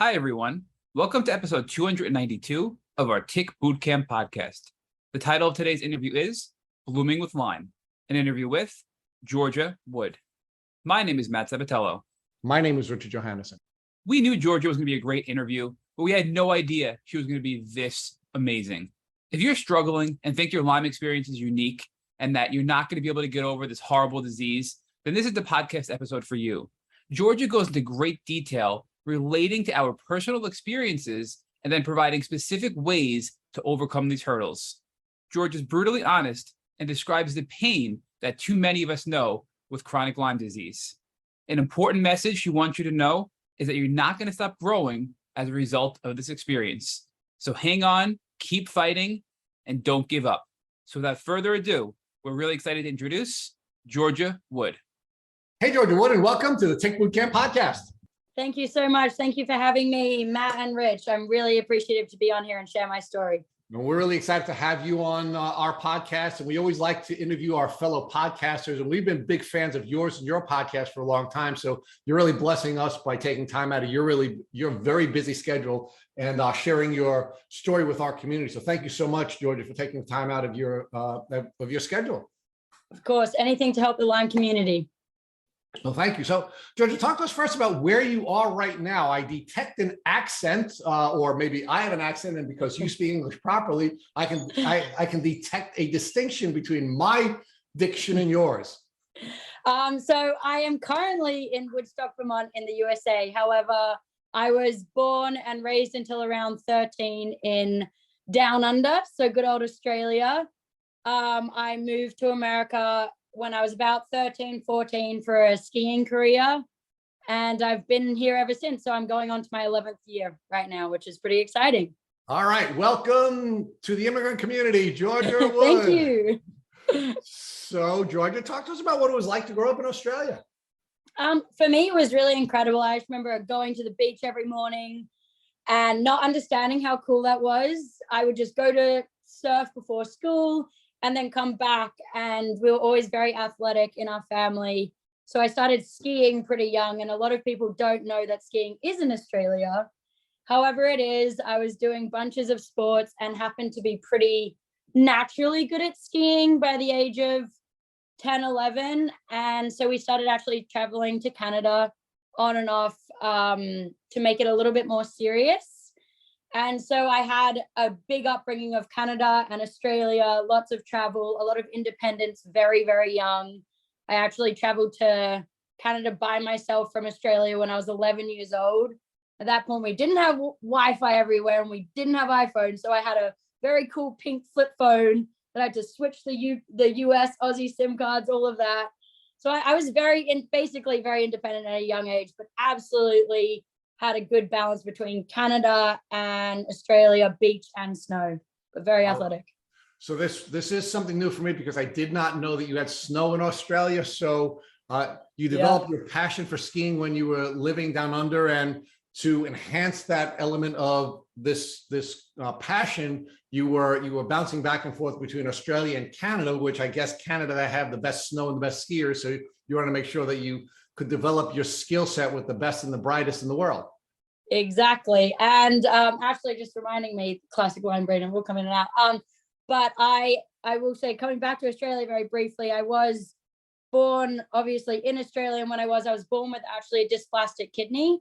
Hi, everyone. Welcome to episode 292 of our Tick Bootcamp podcast. The title of today's interview is Blooming with Lyme, an interview with Georgia Wood. My name is Matt Sabatello. My name is Richard Johannesson. We knew Georgia was going to be a great interview, but we had no idea she was going to be this amazing. If you're struggling and think your Lyme experience is unique and that you're not going to be able to get over this horrible disease, then this is the podcast episode for you. Georgia goes into great detail relating to our personal experiences and then providing specific ways to overcome these hurdles. George is brutally honest and describes the pain that too many of us know with chronic Lyme disease. An important message she wants you to know is that you're not going to stop growing as a result of this experience. So hang on, keep fighting, and don't give up. So without further ado, we're really excited to introduce Georgia Wood. Hey, Georgia Wood, and welcome to the Tick Bootcamp podcast. Thank you so much. Thank you for having me, Matt and Rich. I'm really appreciative to be on here and share my story. And we're really excited to have you on our podcast. And we always like to interview our fellow podcasters. And we've been big fans of yours and your podcast for a long time. So you're really blessing us by taking time out of your very busy schedule and sharing your story with our community. So thank you so much, Georgia, for taking the time out of your schedule. Of course, anything to help the Lyme community. Well, thank you. So, Georgia, talk to us first about where you are right now. I detect an accent, or maybe I have an accent, and because you speak English properly, I can detect a distinction between my diction and yours. So I am currently in Woodstock, Vermont, in the USA. However, I was born and raised until around 13 in Down Under, so good old Australia. I moved to America when I was about 13, 14 for a skiing career. And I've been here ever since. So I'm going on to my 11th year right now, which is pretty exciting. All right. Welcome to the immigrant community, Georgia Wood. Thank you. So, Georgia, talk to us about what it was like to grow up in Australia. For me, it was really incredible. I just remember going to the beach every morning and not understanding how cool that was. I would just go to surf before school and then come back, and we were always very athletic in our family. So I started skiing pretty young, and a lot of people don't know that skiing is in Australia. However, it is. I was doing bunches of sports and happened to be pretty naturally good at skiing by the age of 10, 11. And so we started actually traveling to Canada on and off to make it a little bit more serious. And so I had a big upbringing of Canada and Australia, lots of travel, a lot of independence, very, very young. I actually traveled to Canada by myself from Australia when I was 11 years old. At that point, we didn't have Wi-Fi everywhere and we didn't have iPhones. So I had a very cool pink flip phone that I had to switch the US, Aussie SIM cards, all of that. So I was basically very independent at a young age, but absolutely had a good balance between Canada and Australia, beach and snow, but very athletic. So this is something new for me because I did not know that you had snow in Australia. So you developed your passion for skiing when you were living down under, and to enhance that element of this passion, you were bouncing back and forth between Australia and Canada, which I guess Canada, they have the best snow and the best skiers. So you want to make sure that you could develop your skill set with the best and the brightest in the world. Exactly. And actually just reminding me, classic Lyme brain, and we'll come in and out. But I will say, coming back to Australia very briefly, I was born obviously in Australia. And when I was born with actually a dysplastic kidney.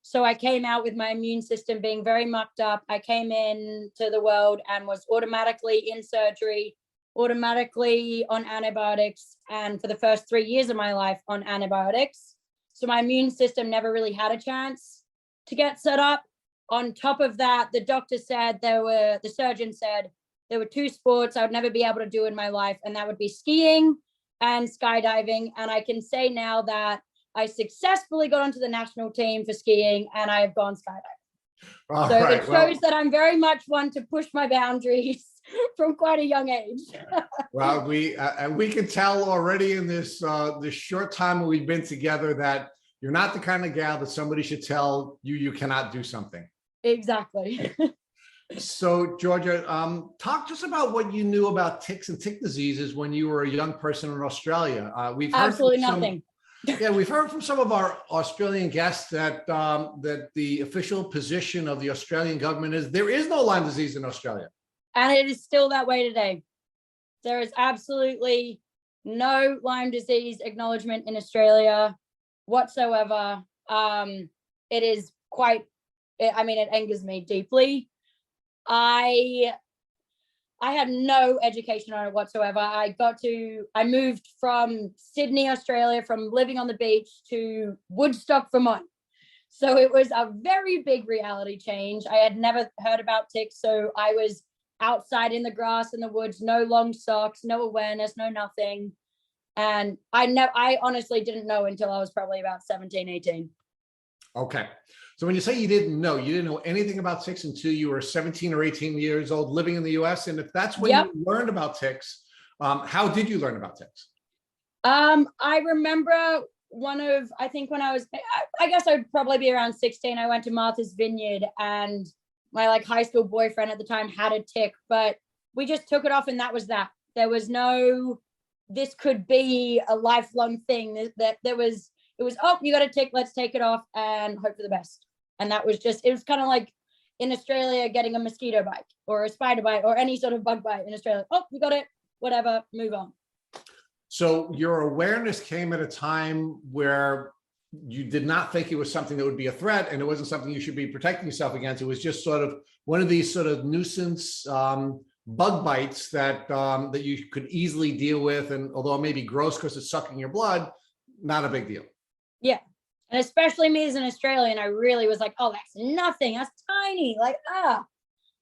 So I came out with my immune system being very mucked up. I came into the world and was automatically in surgery, automatically on antibiotics, and for the first 3 years of my life on antibiotics. So my immune system never really had a chance to get set up. On top of that, the surgeon said there were two sports I would never be able to do in my life, and that would be skiing and skydiving. And I can say now that I successfully got onto the national team for skiing, and I have gone skydiving. It shows that I'm very much one to push my boundaries from quite a young age. Well, we can tell already in this short time we've been together that you're not the kind of gal that somebody should tell you cannot do something. Exactly. So, Georgia, talk to us about what you knew about ticks and tick diseases when you were a young person in Australia. We've heard absolutely nothing. Yeah, we've heard from some of our Australian guests that that the official position of the Australian government is there is no Lyme disease in Australia. And it is still that way today. There is absolutely no Lyme disease acknowledgement in Australia whatsoever. It is quite, I mean, it angers me deeply. I had no education on it whatsoever. I moved from Sydney, Australia, from living on the beach to Woodstock, Vermont. So it was a very big reality change. I had never heard about ticks. So I was outside in the grass, in the woods, no long socks, no awareness, no nothing. And I honestly didn't know until I was probably about 17, 18. Okay. So when you say you didn't know anything about ticks until you were 17 or 18 years old living in the US. And if that's when you learned about ticks, how did you learn about ticks? I remember I think when I guess I'd probably be around 16, I went to Martha's Vineyard and my like high school boyfriend at the time had a tick, but we just took it off and that was that. There was no, this could be a lifelong thing. That it was, oh, you got a tick, let's take it off and hope for the best. And that was just, it was kind of like in Australia getting a mosquito bite or a spider bite or any sort of bug bite in Australia. Oh, you got it, whatever, move on. So your awareness came at a time where you did not think it was something that would be a threat and it wasn't something you should be protecting yourself against. It was just sort of one of these sort of nuisance bug bites that that you could easily deal with. And although it may be gross because it's sucking your blood, not a big deal. Yeah. And especially me as an Australian, I really was like, oh, that's nothing. That's tiny. Like,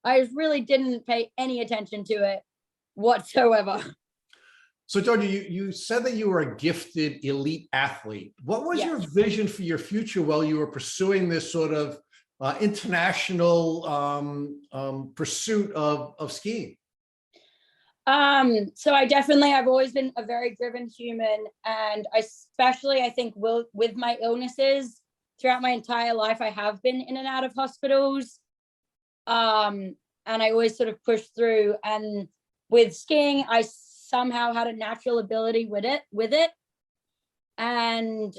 I really didn't pay any attention to it whatsoever. So Georgia, you said that you were a gifted elite athlete. What was your vision for your future while you were pursuing this sort of international pursuit of skiing? So I've always been a very driven human, and especially I think with my illnesses throughout my entire life, I have been in and out of hospitals. And I always sort of pushed through, and with skiing, I somehow had a natural ability with it. And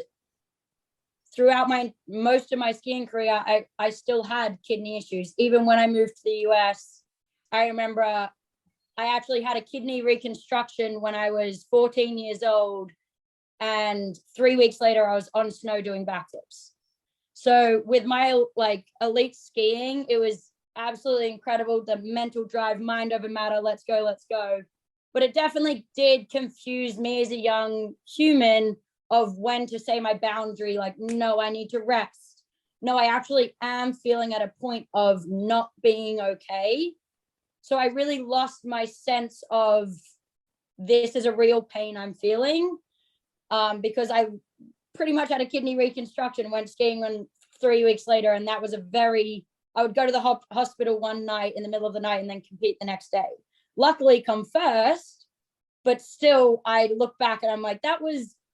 throughout most of my skiing career, I still had kidney issues. Even when I moved to the US, I remember I actually had a kidney reconstruction when I was 14 years old. And 3 weeks later, I was on snow doing backflips. So with my like elite skiing, it was absolutely incredible. The mental drive, mind over matter, let's go, let's go. But it definitely did confuse me as a young human of when to say my boundary, like, no, I need to rest. No, I actually am feeling at a point of not being okay. So I really lost my sense of this is a real pain I'm feeling, because I pretty much had a kidney reconstruction, went skiing on 3 weeks later. And that was I would go to the hospital one night in the middle of the night and then compete the next day. Luckily come first, but still I look back and I'm like,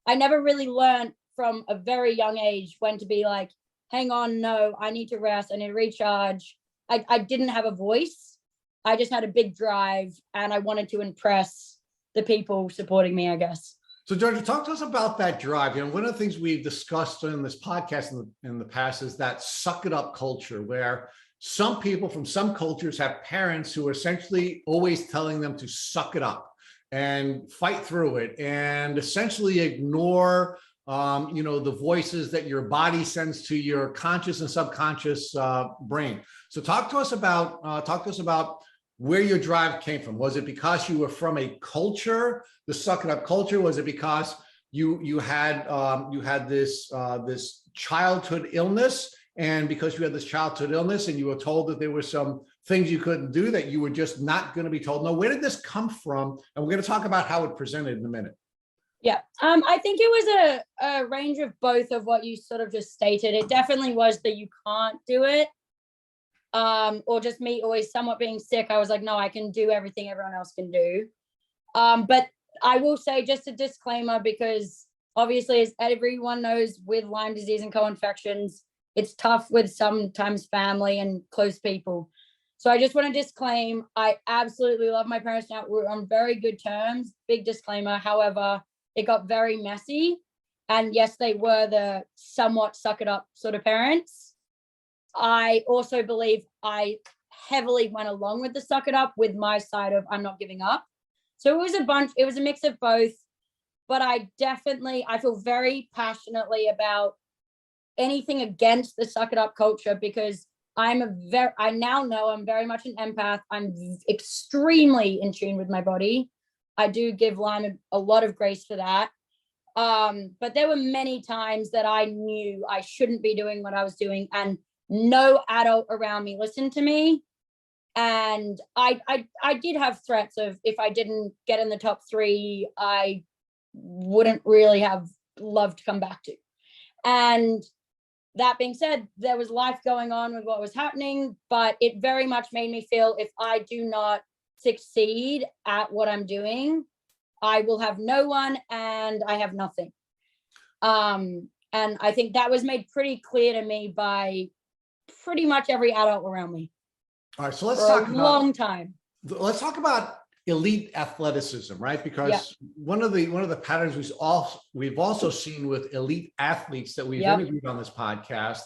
I never really learned from a very young age when to be like, hang on, no, I need to rest, I need to recharge. I didn't have a voice. I just had a big drive and I wanted to impress the people supporting me, I guess. So Georgia, talk to us about that drive. One of the things we've discussed in this podcast in the past is that suck it up culture, where some people from some cultures have parents who are essentially always telling them to suck it up and fight through it and essentially ignore the voices that your body sends to your conscious and subconscious brain. So talk to us about where your drive came from. Was it because you were from a culture, the suck it up culture? Was it because you had this childhood illness, and because you had this childhood illness and you were told that there were some things you couldn't do that you were just not going to be told? No, where did this come from? And we're going to talk about how it presented in a minute. Yeah, I think it was a range of both of what you sort of just stated. It definitely was that you can't do it. Or just me always somewhat being sick. I was like, no, I can do everything everyone else can do. But I will say just a disclaimer, because obviously, as everyone knows, with Lyme disease and co-infections, it's tough with sometimes family and close people. So I just want to disclaim, I absolutely love my parents now. We're on very good terms, big disclaimer. However, it got very messy. And yes, they were the somewhat suck it up sort of parents. I also believe I heavily went along with the suck it up with my side of I'm not giving up. So it was a mix of both. But I feel very passionately about anything against the suck it up culture, because I now know I'm very much an empath. I'm extremely in tune with my body. I do give Lyme a lot of grace for that. But there were many times that I knew I shouldn't be doing what I was doing, and no adult around me listened to me. And I did have threats of, if I didn't get in the top 3, I wouldn't really have loved to come back to. And that being said, there was life going on with what was happening, but it very much made me feel if I do not succeed at what I'm doing, I will have no one and I have nothing. And I think that was made pretty clear to me by pretty much every adult around me. All right, so let's For talk a about long time. let's talk about elite athleticism, right? Because one of the patterns we've also seen with elite athletes that we've interviewed on this podcast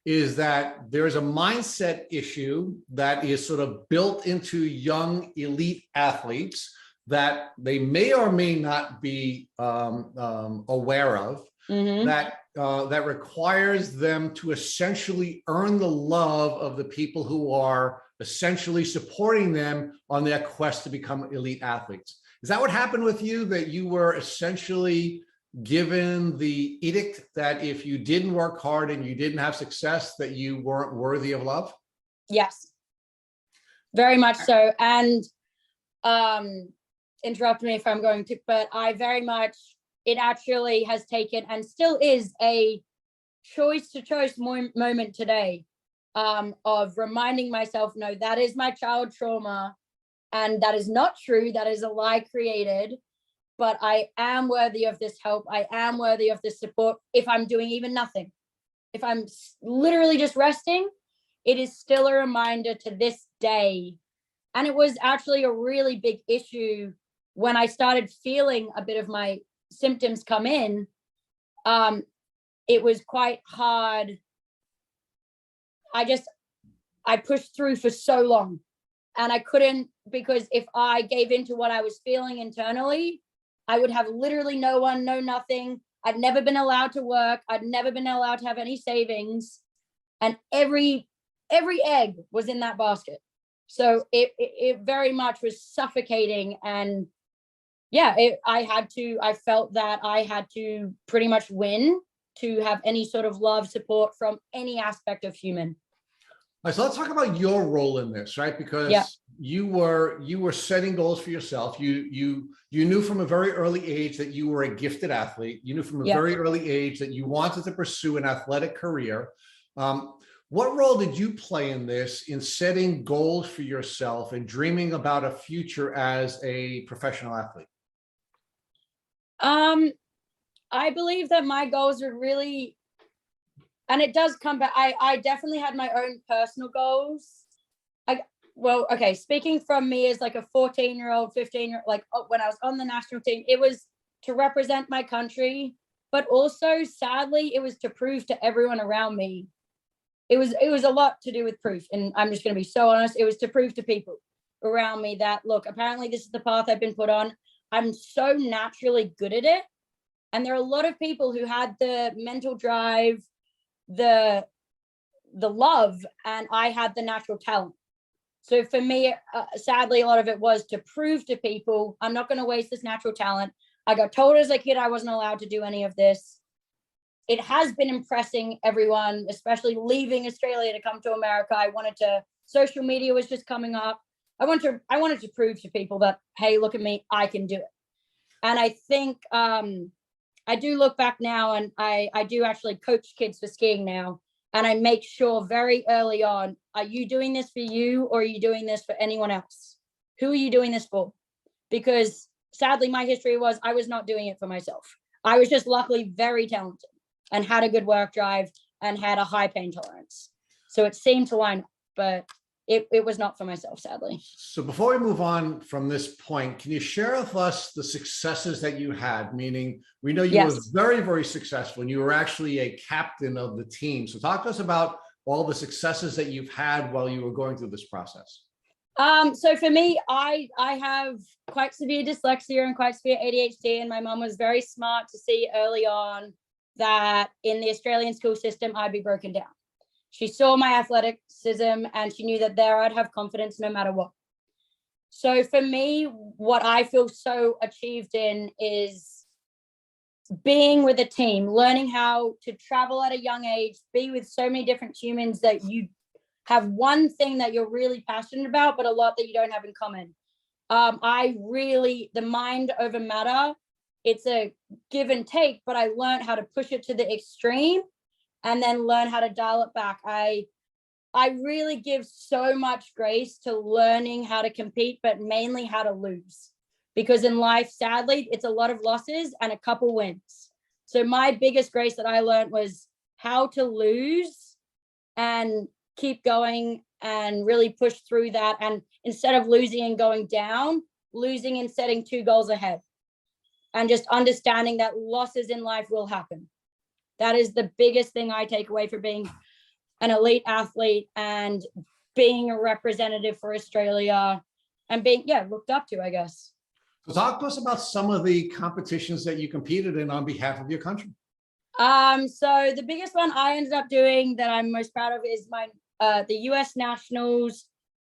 is that there's a mindset issue that is sort of built into young elite athletes that they may or may not be aware of, that requires them to essentially earn the love of the people who are essentially supporting them on their quest to become elite athletes. Is that what happened with you, that you were essentially given the edict that if you didn't work hard and you didn't have success, that you weren't worthy of love? Yes, very much so. And interrupt me if I'm going to, but I very much, it actually has taken and still is a choice to choice moment today, of reminding myself, no, that is my child trauma, and that is not true. That is a lie created, but I am worthy of this help. I am worthy of this support. If I'm doing even nothing, if I'm literally just resting, it is still a reminder to this day. And it was actually a really big issue when I started feeling a bit of my symptoms come in. It was quite hard. I pushed through for so long, and I couldn't, because if I gave into what I was feeling internally, I would have literally no one, no nothing. I'd never been allowed to work. I'd never been allowed to have any savings. And every egg was in that basket. So it very much was suffocating. And yeah, I felt that I had to pretty much win to have any sort of love, support from any aspect of human. All right, so let's talk about your role in this, right? Because you were setting goals for yourself. You knew from a very early age that you were a gifted athlete. You knew from a very early age that you wanted to pursue an athletic career. What role did you play in this, in setting goals for yourself and dreaming about a future as a professional athlete? I believe that my goals are really, and it does come back. I definitely had my own personal goals. Speaking from me as like a 14-year-old, 15-year-old, like when I was on the national team, it was to represent my country, but also sadly, it was to prove to everyone around me. It was a lot to do with proof. And I'm just going to be so honest. It was to prove to people around me that, look, apparently this is the path I've been put on. I'm so naturally good at it. And there are a lot of people who had the mental drive, the love, and I had the natural talent. So for me, sadly, a lot of it was to prove to people, I'm not going to waste this natural talent. I got told as a kid I wasn't allowed to do any of this. It has been impressing everyone, especially leaving Australia to come to America. Social media was just coming up. I wanted to prove to people that, hey, look at me, I can do it. And I think I do look back now, and I do actually coach kids for skiing now. And I make sure very early on, are you doing this for you, or are you doing this for anyone else? Who are you doing this for? Because sadly, my history was I was not doing it for myself. I was just luckily very talented and had a good work drive and had a high pain tolerance. So it seemed to line up. But it was not for myself, sadly. So before we move on from this point, can you share with us the successes that you had? Meaning, we know you were very, very successful and you were actually a captain of the team. So talk to us about all the successes that you've had while you were going through this process. So for me, I have quite severe dyslexia and quite severe ADHD, and my mom was very smart to see early on that in the Australian school system, I'd be broken down. She saw my athleticism and she knew that there I'd have confidence no matter what. So for me, what I feel so achieved in is being with a team, learning how to travel at a young age, be with so many different humans that you have one thing that you're really passionate about, but a lot that you don't have in common. The mind over matter, it's a give and take, but I learned how to push it to the extreme and then learn how to dial it back. I really give so much grace to learning how to compete, but mainly how to lose. Because in life, sadly, it's a lot of losses and a couple wins. So my biggest grace that I learned was how to lose and keep going and really push through that. And instead of losing and going down, losing and setting 2 goals ahead. And just understanding that losses in life will happen. That is the biggest thing I take away from being an elite athlete and being a representative for Australia and being, looked up to, I guess. So talk to us about some of the competitions that you competed in on behalf of your country. So the biggest one I ended up doing that I'm most proud of is the US Nationals,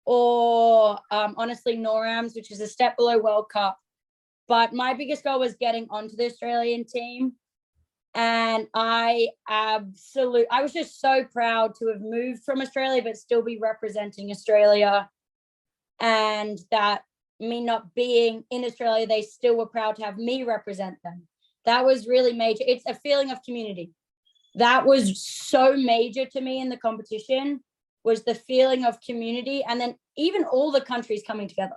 or honestly NORAMs, which is a step below World Cup. But my biggest goal was getting onto the Australian team. And I was just so proud to have moved from Australia, but still be representing Australia. And that me not being in Australia, they still were proud to have me represent them. That was really major. It's a feeling of community. That was so major to me in the competition, was the feeling of community. And then even all the countries coming together.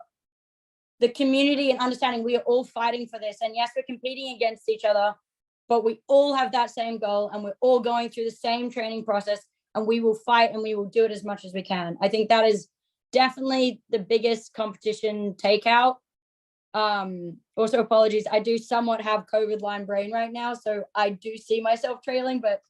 The community and understanding we are all fighting for this. And yes, we're competing against each other, but we all have that same goal and we're all going through the same training process, and we will fight and we will do it as much as we can. I think that is definitely the biggest competition takeout. Also, apologies, I do somewhat have COVID Lyme brain right now, so I do see myself trailing, but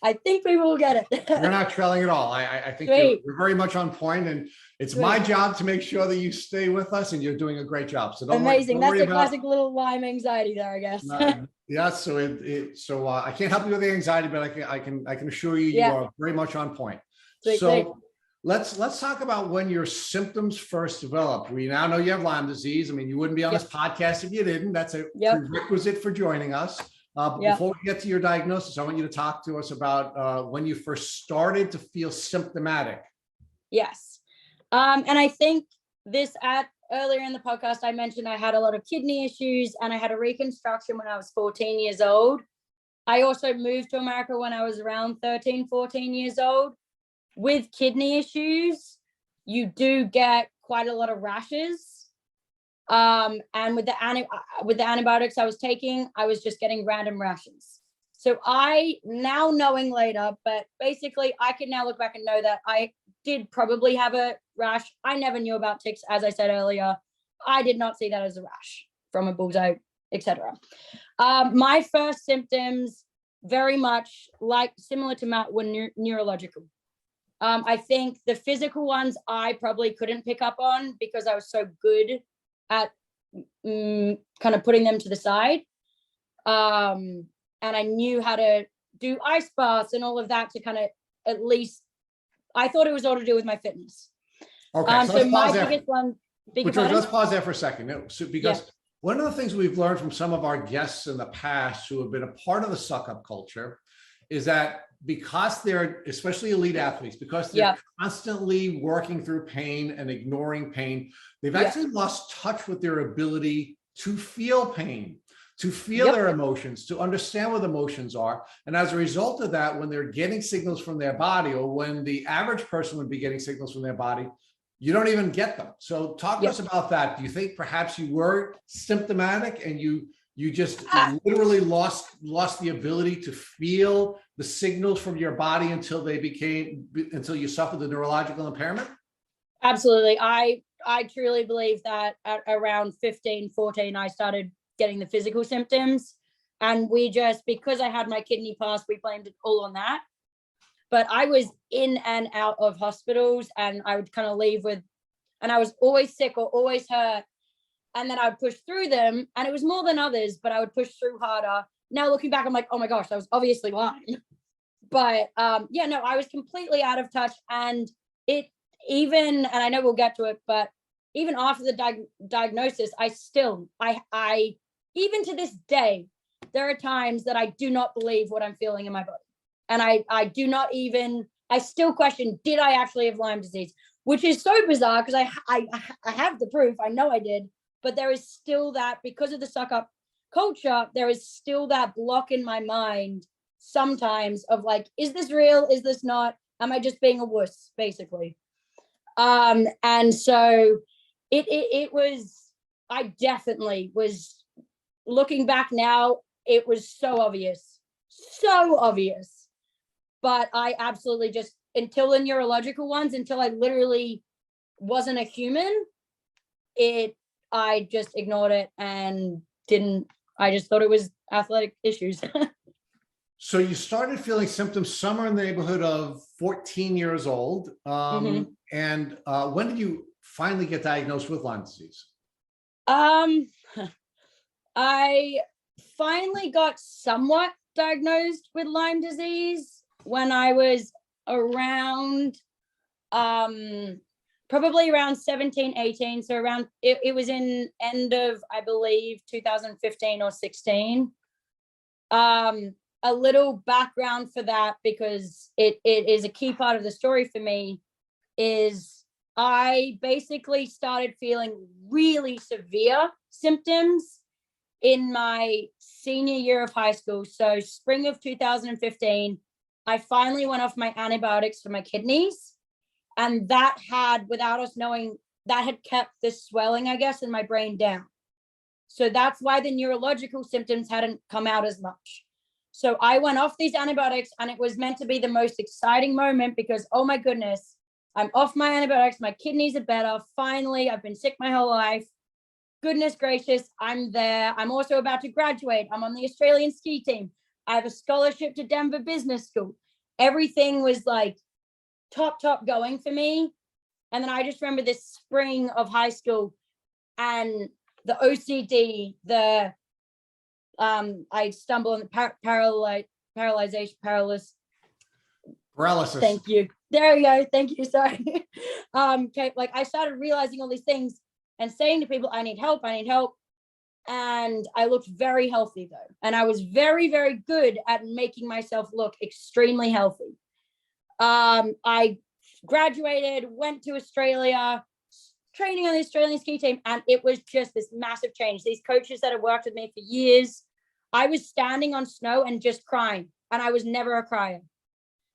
I think we will get it. You're not trailing at all. I think you're very much on point, and it's my job to make sure that you stay with us, and you're doing a great job. So don't amazing. Don't That's a classic little Lyme anxiety there, I guess. Yeah. So I can't help you with the anxiety, but I can assure you, you are very much on point. Sweet. Let's talk about when your symptoms first developed. We now know you have Lyme disease. I mean, you wouldn't be on this podcast if you didn't. That's a prerequisite for joining us. Before we get to your diagnosis, I want you to talk to us about when you first started to feel symptomatic. Yes. And I think earlier in the podcast, I mentioned I had a lot of kidney issues and I had a reconstruction when I was 14 years old. I also moved to America when I was around 13, 14 years old. With kidney issues, you do get quite a lot of rashes. And with the antibiotics I was taking, I was just getting random rashes. So I, now knowing later, but basically I can now look back and know that I did probably have a rash. I never knew about ticks, as I said earlier. I did not see that as a rash from a bullseye, etc. My first symptoms, very much similar to Matt, were neurological. I think the physical ones I probably couldn't pick up on because I was so good at kind of putting them to the side. And I knew how to do ice baths and all of that to kind of, at least, I thought it was all to do with my fitness. Okay, so my biggest one. Let's pause there for a second. Because one of the things we've learned from some of our guests in the past who have been a part of the suck up culture is that because they're, especially elite athletes, because they're constantly working through pain and ignoring pain, they've actually lost touch with their ability to feel pain, to feel their emotions, to understand what emotions are. And as a result of that, when they're getting signals from their body, or when the average person would be getting signals from their body, you don't even get them. So talk to us about that. Do you think perhaps you were symptomatic and you just literally lost the ability to feel the signals from your body until you suffered the neurological impairment? Absolutely. I truly believe that at around 15, 14, I started getting the physical symptoms. And we just, because I had my kidney pass, we blamed it all on that. But I was in and out of hospitals, and I would kind of leave with, and I was always sick or always hurt. And then I would push through them. And it was more than others, but I would push through harder. Now looking back, I'm like, oh my gosh, that was obviously Lyme. But yeah, no, I was completely out of touch. And it even, and I know we'll get to it, but even after the diagnosis, I even to this day, there are times that I do not believe what I'm feeling in my body. And I do not even, I still question, did I actually have Lyme disease? Which is so bizarre because I have the proof. I know I did, but there is still that, because of the suck up culture, there is still that block in my mind sometimes of like, is this real? Is this not? Am I just being a wuss, basically? And so it was, I definitely was, looking back now, it was so obvious. But I absolutely just, until the neurological ones, until I literally wasn't a human, I just ignored it and I just thought it was athletic issues. So you started feeling symptoms somewhere in the neighborhood of 14 years old. And when did you finally get diagnosed with Lyme disease? I finally got somewhat diagnosed with Lyme disease when I was around, probably around 17, 18. So around, it was in end of, I believe, 2015 or 16. A little background for that, because it is a key part of the story for me, is I basically started feeling really severe symptoms in my senior year of high school. So spring of 2015, I finally went off my antibiotics for my kidneys. And that had, without us knowing, that had kept the swelling, I guess, in my brain down. So that's why the neurological symptoms hadn't come out as much. So I went off these antibiotics, and it was meant to be the most exciting moment because, oh my goodness, I'm off my antibiotics. My kidneys are better. Finally, I've been sick my whole life. Goodness gracious, I'm there. I'm also about to graduate. I'm on the Australian ski team. I have a scholarship to Denver Business School. Everything was like top going for me. And then I just remember this spring of high school and the OCD, I stumble on the paralysis. Thank you. There we go. Thank you. Sorry. Okay. Like I started realizing all these things and saying to people, I need help. And I looked very healthy though. And I was very, very good at making myself look extremely healthy. I graduated, went to Australia, training on the Australian ski team, and it was just this massive change. These coaches that had worked with me for years, I was standing on snow and just crying, and I was never a crier.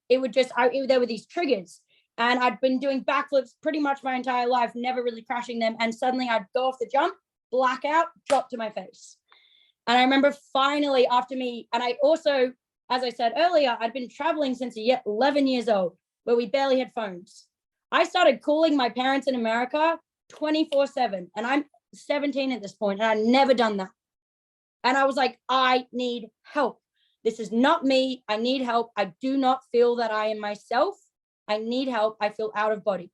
It would just, there were these triggers, and I'd been doing backflips pretty much my entire life, never really crashing them, and suddenly I'd go off the jump, blackout, drop to my face. And I remember finally after me, and I also, as I said earlier, I'd been traveling since 11 years old, where we barely had phones. I started calling my parents in America 24/7, and I'm 17 at this point, and I'd never done that. And I was like, I need help. This is not me. I need help. I do not feel that I am myself. I need help. I feel out of body.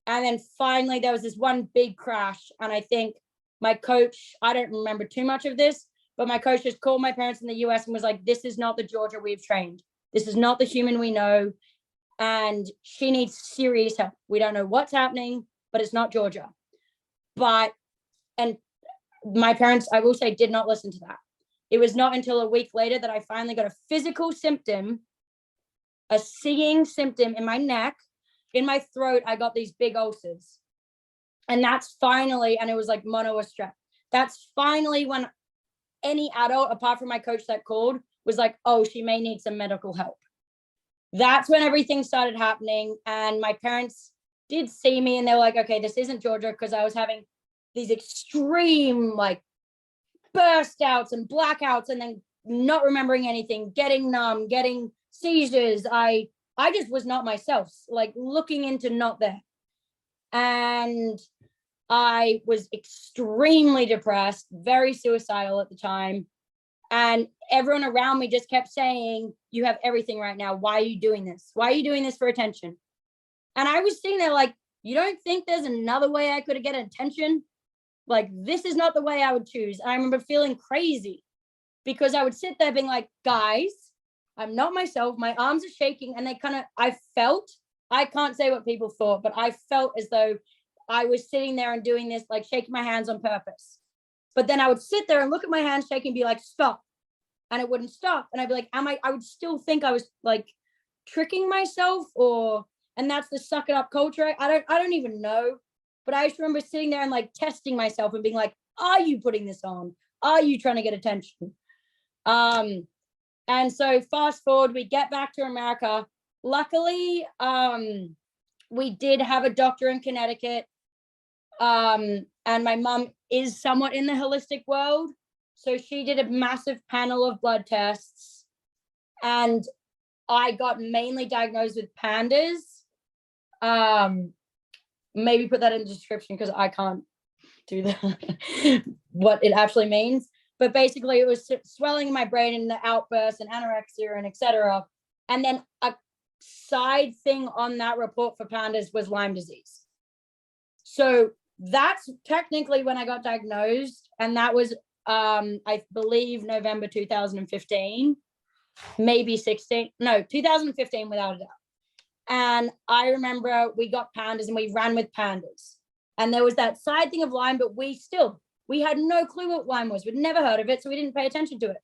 And then finally, there was this one big crash. And I think my coach, I don't remember too much of this, but my coach just called my parents in the US and was like, this is not the Georgia we've trained. This is not the human we know. And she needs serious help. We don't know what's happening, but it's not Georgia. And my parents, I will say, did not listen to that. It was not until a week later that I finally got a physical symptom, a seeing symptom in my neck, in my throat. I got these big ulcers. And that's finally, and it was like mono or strep. That's finally when any adult, apart from my coach that called, was like, oh, she may need some medical help. That's when everything started happening. And my parents did see me and they were like, okay, this isn't Georgia, because I was having these extreme like burst outs and blackouts and then not remembering anything, getting numb, getting seizures. I just was not myself, like looking into not there. And I was extremely depressed, very suicidal at the time. And everyone around me just kept saying, you have everything right now. Why are you doing this? Why are you doing this for attention? And I was sitting there like, you don't think there's another way I could have get attention? Like, this is not the way I would choose. And I remember feeling crazy because I would sit there being like, guys, I'm not myself. My arms are shaking. And I can't say what people thought, but I felt as though I was sitting there and doing this, like shaking my hands on purpose. But then I would sit there and look at my hands shaking and be like, stop. And it wouldn't stop. And I'd be like, I would still think I was like tricking myself, and that's the suck it up culture. I don't even know. But I just remember sitting there and like testing myself and being like, are you putting this on? Are you trying to get attention? And so fast forward, we get back to America. Luckily, we did have a doctor in Connecticut. And my mom is somewhat in the holistic world. So she did a massive panel of blood tests. And I got mainly diagnosed with pandas. Maybe put that in the description because I can't do that, what it actually means. But basically it was swelling in my brain and the outbursts and anorexia and etc. And then a side thing on that report for pandas was Lyme disease. So that's technically when I got diagnosed. And that was, I believe, November 2015, maybe 2015 without a doubt. And I remember we got pandas and we ran with pandas. And there was that side thing of Lyme, but we had no clue what Lyme was. We'd never heard of it, so we didn't pay attention to it.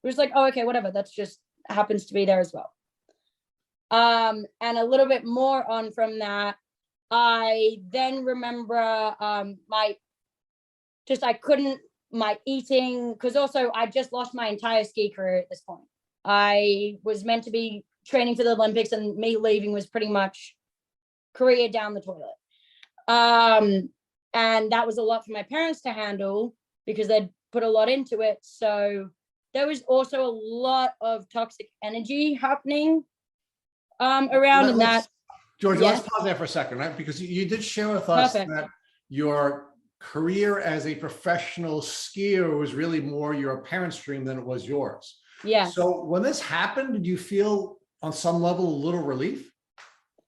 It was like, oh, okay, whatever. That's just happens to be there as well. And a little bit more on from that, I then remember my eating, because also I just lost my entire ski career at this point. I was meant to be training for the Olympics, and me leaving was pretty much career down the toilet. And that was a lot for my parents to handle because they'd put a lot into it. So there was also a lot of toxic energy happening around in that. Georgia, let's pause there for a second, right? Because you did share with us that your career as a professional skier was really more your parents' dream than it was yours. Yeah. So when this happened, did you feel on some level a little relief?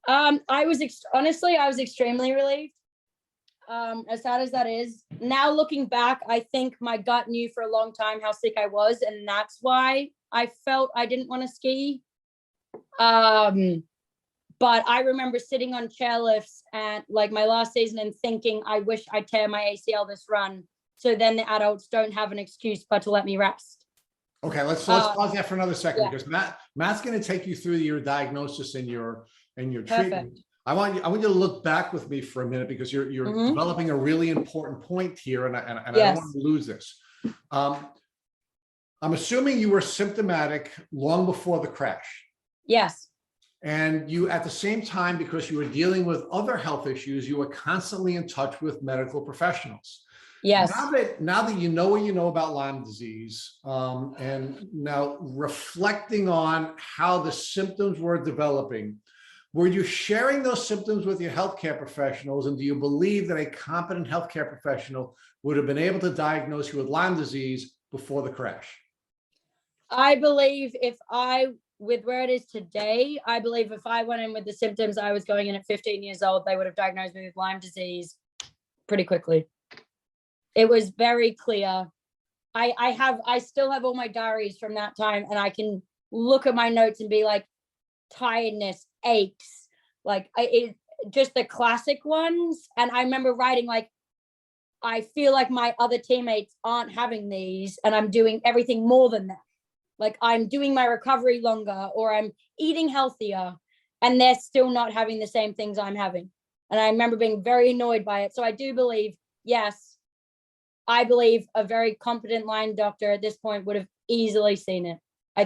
I was extremely relieved. As sad as that is. Now looking back, I think my gut knew for a long time how sick I was, and that's why I felt I didn't want to ski. But I remember sitting on chairlifts at like my last season and thinking, I wish I'd tear my ACL this run, so then the adults don't have an excuse but to let me rest. Okay, let's pause there for another second, because Matt's going to take you through your diagnosis and your treatment. Perfect. I want you to look back with me for a minute, because you're developing a really important point here, and I don't want to lose this. I'm assuming you were symptomatic long before the crash. Yes. And you, at the same time, because you were dealing with other health issues, you were constantly in touch with medical professionals. Yes. Now that you know what you know about Lyme disease, and now reflecting on how the symptoms were developing, were you sharing those symptoms with your healthcare professionals? And do you believe that a competent healthcare professional would have been able to diagnose you with Lyme disease before the crash? I believe with where it is today, I believe if I went in with the symptoms I was going in at 15 years old, they would have diagnosed me with Lyme disease pretty quickly. It was very clear. I still have all my diaries from that time, and I can look at my notes and be like, tiredness, aches, like just the classic ones. And I remember writing like, I feel like my other teammates aren't having these, and I'm doing everything more than them. Like I'm doing my recovery longer, or I'm eating healthier, and they're still not having the same things I'm having. And I remember being very annoyed by it. So I do believe, yes, I believe a very competent Lyme doctor at this point would have easily seen it. I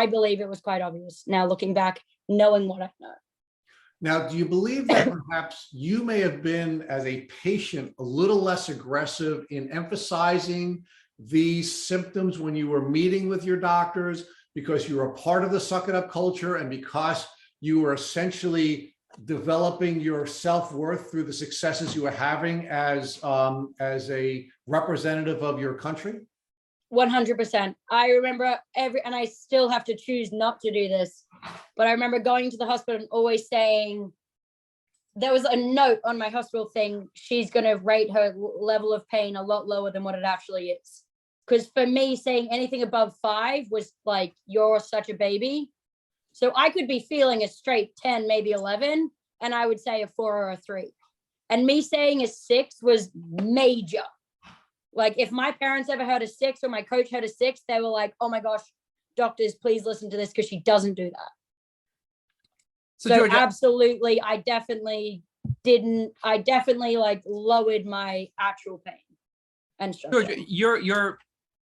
believe it was quite obvious now looking back, knowing what I know. Now, do you believe that perhaps you may have been, as a patient, a little less aggressive in emphasizing these symptoms when you were meeting with your doctors, because you were a part of the suck it up culture, and because you were essentially developing your self-worth through the successes you were having as a representative of your country? 100%. I remember and I still have to choose not to do this, but I remember going to the hospital and always saying, there was a note on my hospital thing, she's going to rate her level of pain a lot lower than what it actually is. Because for me, saying anything above 5 was like, you're such a baby. So I could be feeling a straight 10, maybe 11, and I would say a 4 or a 3. And me saying a 6 was major. Like if my parents ever heard a 6 or my coach heard a 6, they were like, oh my gosh, doctors, please listen to this because she doesn't do that. So Georgia, absolutely, I definitely like lowered my actual pain and struggle. Georgia, your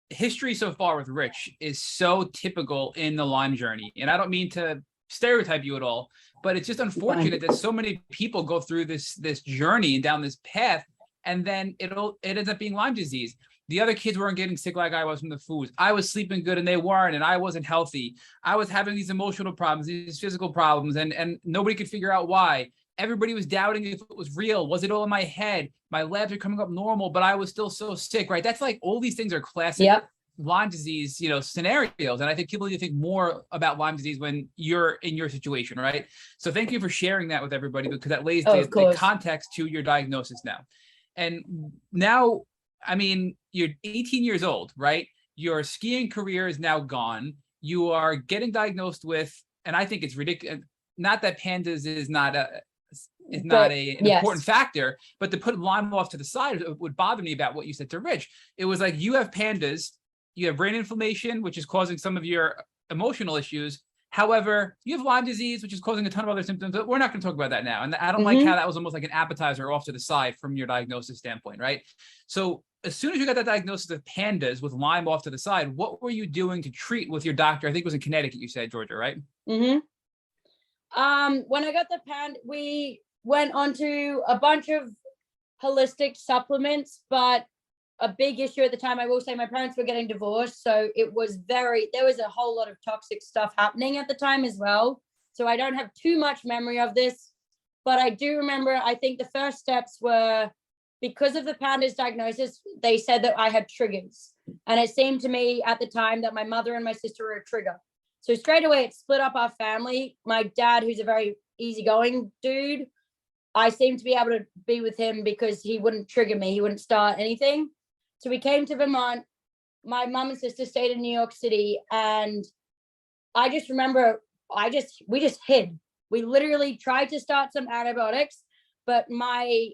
history so far with Rich is so typical in the Lyme journey. And I don't mean to stereotype you at all, but it's just unfortunate that so many people go through this journey and down this path, and then it ends up being Lyme disease. The other kids weren't getting sick like I was from the foods. I was sleeping good and they weren't, and I wasn't healthy. I was having these emotional problems, these physical problems, and nobody could figure out why. Everybody was doubting if it was real. Was it all in my head? My labs are coming up normal, but I was still so sick, right? That's like, all these things are classic Lyme disease, scenarios. And I think people need to think more about Lyme disease when you're in your situation, right? So thank you for sharing that with everybody, because that lays the context to your diagnosis now. And now, I mean, you're 18 years old, right? Your skiing career is now gone. You are getting diagnosed with, and I think it's ridiculous. Not that pandas is not an important factor, but to put Lyme off to the side, it would bother me about what you said to Rich. It was like, you have pandas, you have brain inflammation, which is causing some of your emotional issues. However, you have Lyme disease, which is causing a ton of other symptoms, but we're not going to talk about that now. And I don't like how that was almost like an appetizer off to the side from your diagnosis standpoint, right? So as soon as you got that diagnosis of pandas with Lyme off to the side, what were you doing to treat with your doctor? I think it was in Connecticut, you said, Georgia, right? When I got the pand, we went on to a bunch of holistic supplements, but a big issue at the time, I will say, my parents were getting divorced. So there was a whole lot of toxic stuff happening at the time as well. So I don't have too much memory of this, but I do remember, I think the first steps were, because of the pandas diagnosis, they said that I had triggers. And it seemed to me at the time that my mother and my sister were a trigger. So straight away, it split up our family. My dad, who's a very easygoing dude, I seemed to be able to be with him because he wouldn't trigger me. He wouldn't start anything. So we came to Vermont. My mom and sister stayed in New York City. And I just remember, we just hid. We literally tried to start some antibiotics, but my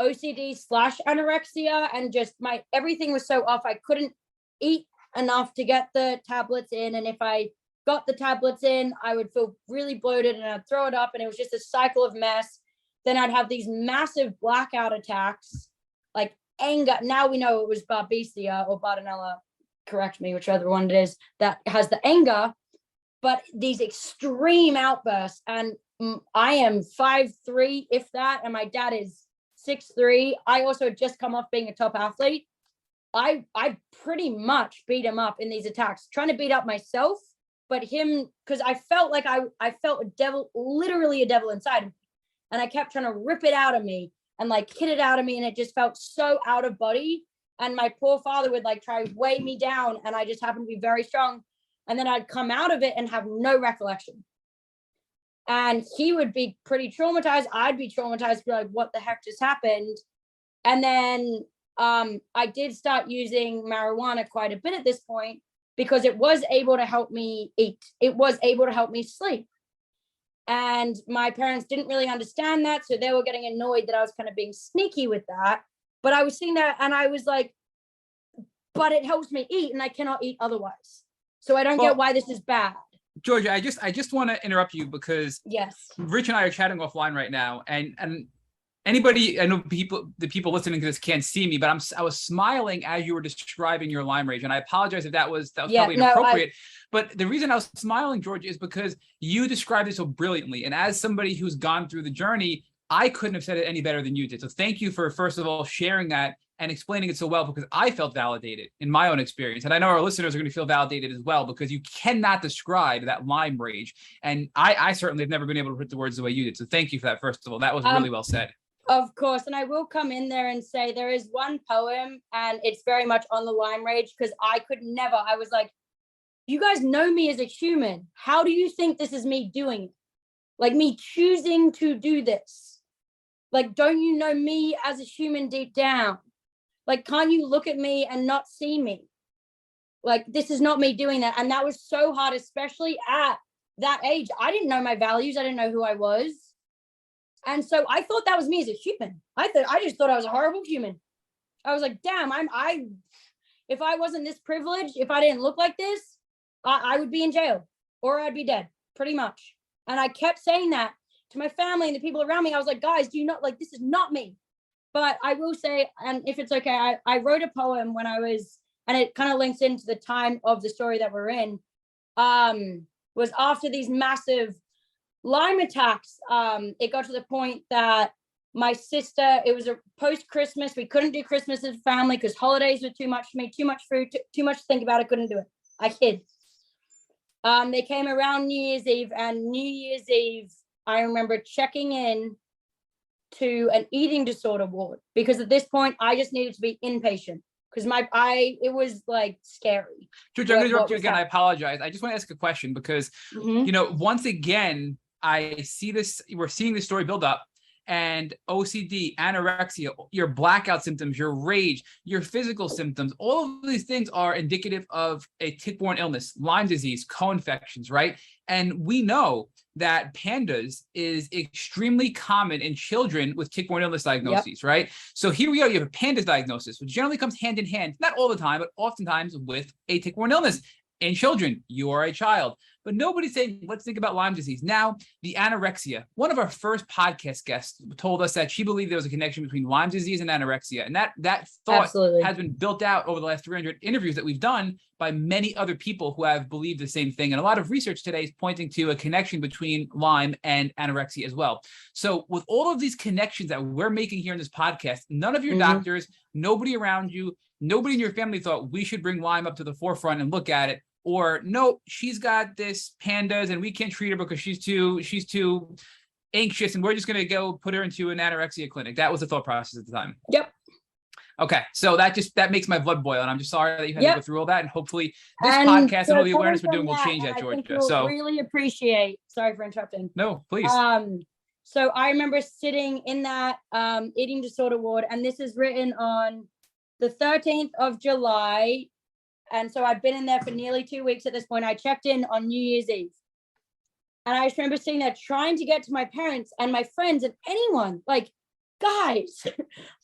OCD / anorexia and just everything was so off. I couldn't eat enough to get the tablets in. And if I got the tablets in, I would feel really bloated and I'd throw it up. And it was just a cycle of mess. Then I'd have these massive blackout attacks, like anger. Now we know it was Babesia or Bartonella, correct me, whichever one it is, that has the anger, but these extreme outbursts. And I am 5'3", if that, and my dad is 6'3". I also had just come off being a top athlete. I pretty much beat him up in these attacks, trying to beat up myself, but him, because I felt like I felt a devil, literally a devil inside him. And I kept trying to rip it out of me and like hit it out of me. And it just felt so out of body. And my poor father would like try to weigh me down. And I just happened to be very strong. And then I'd come out of it and have no recollection. And he would be pretty traumatized. I'd be traumatized, be like, what the heck just happened? And then I did start using marijuana quite a bit at this point because it was able to help me eat. It was able to help me sleep. And my parents didn't really understand that. So they were getting annoyed that I was kind of being sneaky with that. But I was seeing that and I was like, but it helps me eat and I cannot eat otherwise. So I don't get why this is bad. Georgia, I just want to interrupt you because Rich and I are chatting offline right now. And anybody, I know the people listening to this can't see me, but I was smiling as you were describing your Lyme rage. And I apologize if that was probably inappropriate. But the reason I was smiling, Georgia, is because you described it so brilliantly. And as somebody who's gone through the journey, I couldn't have said it any better than you did. So thank you for, first of all, sharing that and explaining it so well, because I felt validated in my own experience. And I know our listeners are going to feel validated as well, because you cannot describe that Lyme rage. And I certainly have never been able to put the words the way you did. So thank you for that, first of all. That was really well said. Of course. And I will come in there and say there is one poem, and it's very much on the Lyme rage, because I was like, you guys know me as a human. How do you think this is me doing it? Like, me choosing to do this? Like, don't you know me as a human deep down? Like, can't you look at me and not see me? Like, this is not me doing that. And that was so hard, especially at that age. I didn't know my values. I didn't know who I was. And so I thought that was me as a human. I just thought I was a horrible human. I was like, damn, if I wasn't this privileged, if I didn't look like this, I would be in jail, or I'd be dead, pretty much. And I kept saying that to my family and the people around me. I was like, guys, do you not, like, this is not me. But I will say, and if it's okay, I wrote a poem when I was, and it kind of links into the time of the story that we're in, was after these massive Lyme attacks. It got to the point that my sister, it was a post-Christmas, we couldn't do Christmas as a family because holidays were too much for me, too much food, too much to think about. I couldn't do it. I hid. They came around New Year's Eve, and New Year's Eve, I remember checking in to an eating disorder ward, because at this point I just needed to be inpatient, because it was like scary. George, I'm going to interrupt you again. I apologize. I just want to ask a question, because, you know, once again, I see this, we're seeing this story build up, and OCD, anorexia, your blackout symptoms, your rage, your physical symptoms, all of these things are indicative of a tick-borne illness, Lyme disease, co-infections, right? And we know that pandas is extremely common in children with tick-borne illness diagnoses, right? So here we are, you have a pandas diagnosis, which generally comes hand in hand, not all the time, but oftentimes with a tick-borne illness. In children, you are a child, but nobody's saying, let's think about Lyme disease. Now, the anorexia, one of our first podcast guests told us that she believed there was a connection between Lyme disease and anorexia. And that thought has been built out over the last 300 interviews that we've done by many other people who have believed the same thing. And a lot of research today is pointing to a connection between Lyme and anorexia as well. So with all of these connections that we're making here in this podcast, none of your doctors, nobody around you, nobody in your family thought we should bring Lyme up to the forefront and look at it. Or no, she's got this pandas and we can't treat her because she's too anxious, and we're just going to go put her into an anorexia clinic. That was the thought process at the time. Yep. Okay, so that makes my blood boil, and I'm just sorry that you had to go through all that. And hopefully this podcast and all the awareness we're doing will change that, Georgia. So really appreciate. Sorry for interrupting. No, please. So I remember sitting in that eating disorder ward, and this is written on the 13th of July. And so I've been in there for nearly 2 weeks at this point. I checked in on New Year's Eve. And I just remember sitting there trying to get to my parents and my friends and anyone, like, guys,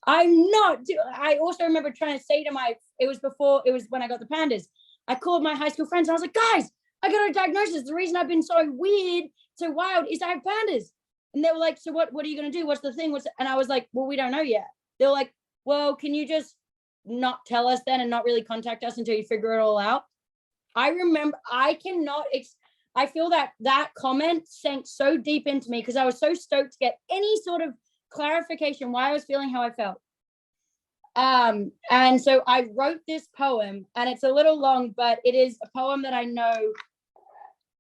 I also remember trying to say to it was when I got the pandas. I called my high school friends and I was like, guys, I got a diagnosis. The reason I've been so weird, so wild, is I have pandas. And they were like, so what are you going to do? What's the thing? And I was like, well, we don't know yet. They were like, well, can you just not tell us then and not really contact us until you figure it all out? I remember, I feel that comment sank so deep into me, because I was so stoked to get any sort of clarification why I was feeling how I felt. And so I wrote this poem, and it's a little long, but it is a poem that I know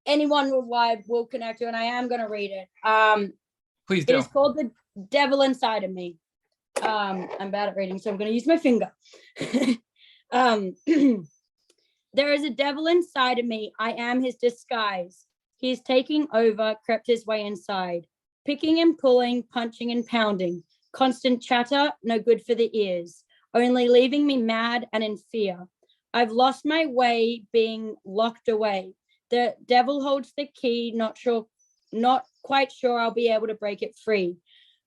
anyone worldwide will connect to, and I am going to read it. Please do. It is called The Devil Inside of Me. I'm bad at reading, so I'm going to use my finger. There is a devil inside of me. I am his disguise. He is taking over, crept his way inside, picking and pulling, punching and pounding. Constant chatter, no good for the ears, only leaving me mad and in fear. I've lost my way, being locked away. The devil holds the key, not quite sure I'll be able to break it free.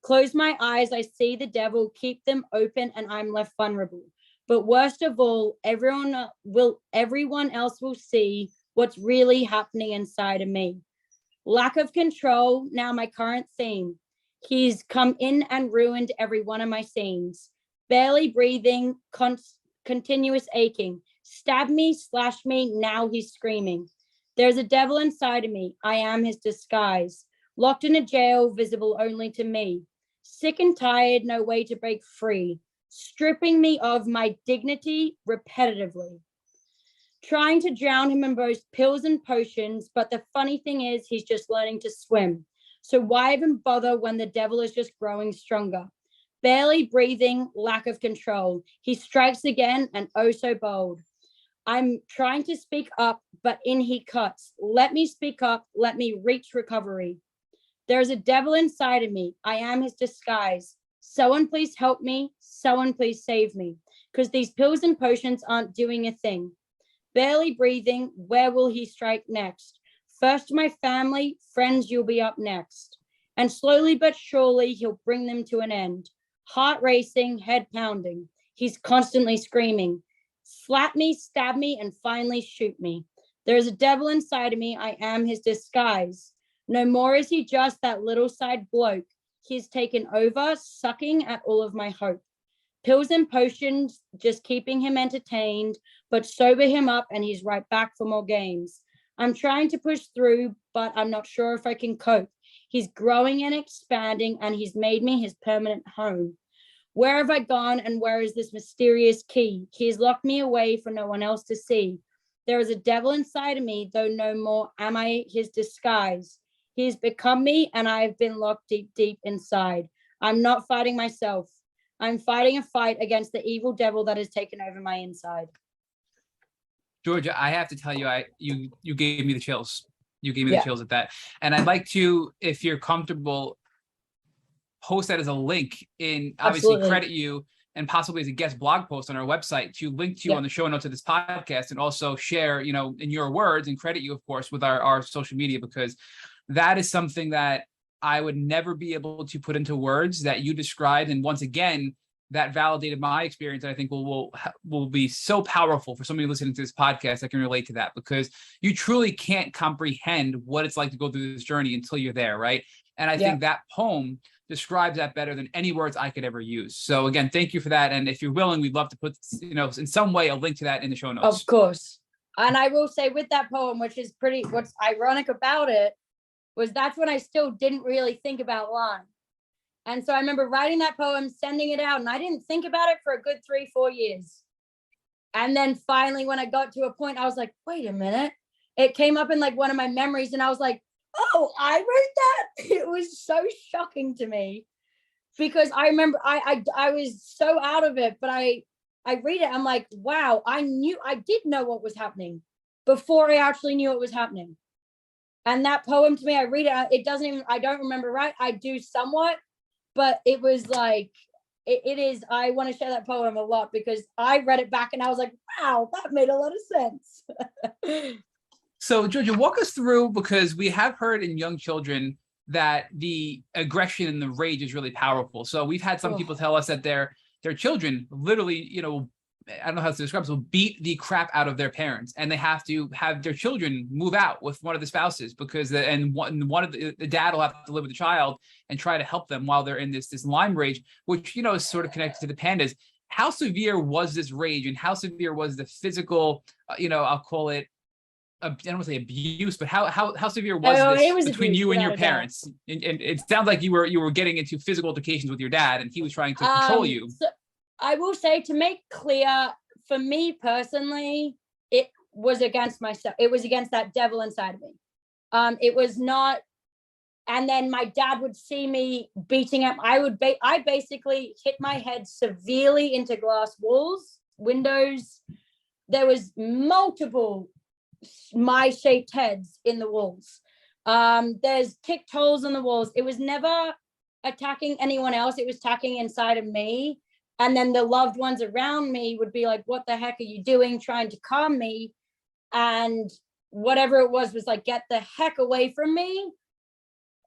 Close my eyes, I see the devil, keep them open, and I'm left vulnerable. But worst of all, everyone else will see what's really happening inside of me. Lack of control, now my current theme. He's come in and ruined every one of my scenes. Barely breathing, continuous aching. Stab me, slash me, now he's screaming. There's a devil inside of me, I am his disguise. Locked in a jail, visible only to me. Sick and tired, no way to break free, stripping me of my dignity repetitively. Trying to drown him in both pills and potions, but the funny thing is he's just learning to swim. So why even bother when the devil is just growing stronger? Barely breathing, lack of control. He strikes again and oh so bold. I'm trying to speak up, but in he cuts. Let me speak up. Let me reach recovery. There's a devil inside of me. I am his disguise. Someone please help me. Someone please save me. Because these pills and potions aren't doing a thing. Barely breathing. Where will he strike next? First my family, friends, you'll be up next. And slowly but surely he'll bring them to an end. Heart racing, head pounding. He's constantly screaming. Slap me, stab me, and finally shoot me. There's a devil inside of me. I am his disguise. No more is he just that little side bloke. He's taken over, sucking at all of my hope. Pills and potions, just keeping him entertained, but sober him up and he's right back for more games. I'm trying to push through, but I'm not sure if I can cope. He's growing and expanding, and he's made me his permanent home. Where have I gone, and where is this mysterious key? He has locked me away for no one else to see. There is a devil inside of me, though no more am I his disguise. He has become me, and I have been locked deep, deep inside. I'm not fighting myself. I'm fighting a fight against the evil devil that has taken over my inside. Georgia, I have to tell you, you gave me the chills. You gave me the chills at that. And I'd like to, if you're comfortable, post that as a link in, obviously credit you, and possibly as a guest blog post on our website to link to you on the show notes of this podcast, and also share, in your words, and credit you, of course, with our social media, because that is something that I would never be able to put into words that you described. And once again, that validated my experience. And I think will be so powerful for somebody listening to this podcast that can relate to that, because you truly can't comprehend what it's like to go through this journey until you're there, right? And I think that poem describes that better than any words I could ever use. So again, thank you for that. And if you're willing, we'd love to put, in some way, a link to that in the show notes. Of course. And I will say with that poem, what's ironic about it was that's when I still didn't really think about Lyme. And so I remember writing that poem, sending it out, and I didn't think about it for a good 3-4 years. And then finally, when I got to a point, I was like, wait a minute. It came up in like one of my memories, and I was like, oh, I wrote that. It was so shocking to me, because I remember I was so out of it, but I read it. I'm like, wow, I did know what was happening before I actually knew what was happening. And that poem to me, I read it. I don't remember, right? I do somewhat, but it was like, it is, I want to share that poem a lot, because I read it back and I was like, wow, that made a lot of sense. So Georgia, walk us through, because we have heard in young children that the aggression and the rage is really powerful. So we've had some people tell us that their children literally, I don't know how to describe it, will beat the crap out of their parents, and they have to have their children move out with one of the spouses, because one of the dad will have to live with the child and try to help them while they're in this Lyme rage, which is sort of connected to the pandas. How severe was this rage, and how severe was the physical, I'll call it, I don't want to say abuse, but how severe was this between you and your parents? And it sounds like you were getting into physical altercations with your dad, and he was trying to control you. So I will say, to make clear, for me personally, it was against myself. It was against that devil inside of me. It was not. And then my dad would see me beating up. I basically hit my head severely into glass walls, windows. There was multiple my-shaped heads in the walls. There's kicked holes in the walls. It was never attacking anyone else. It was attacking inside of me. And then the loved ones around me would be like, what the heck are you doing? Trying to calm me. And whatever it was like, get the heck away from me.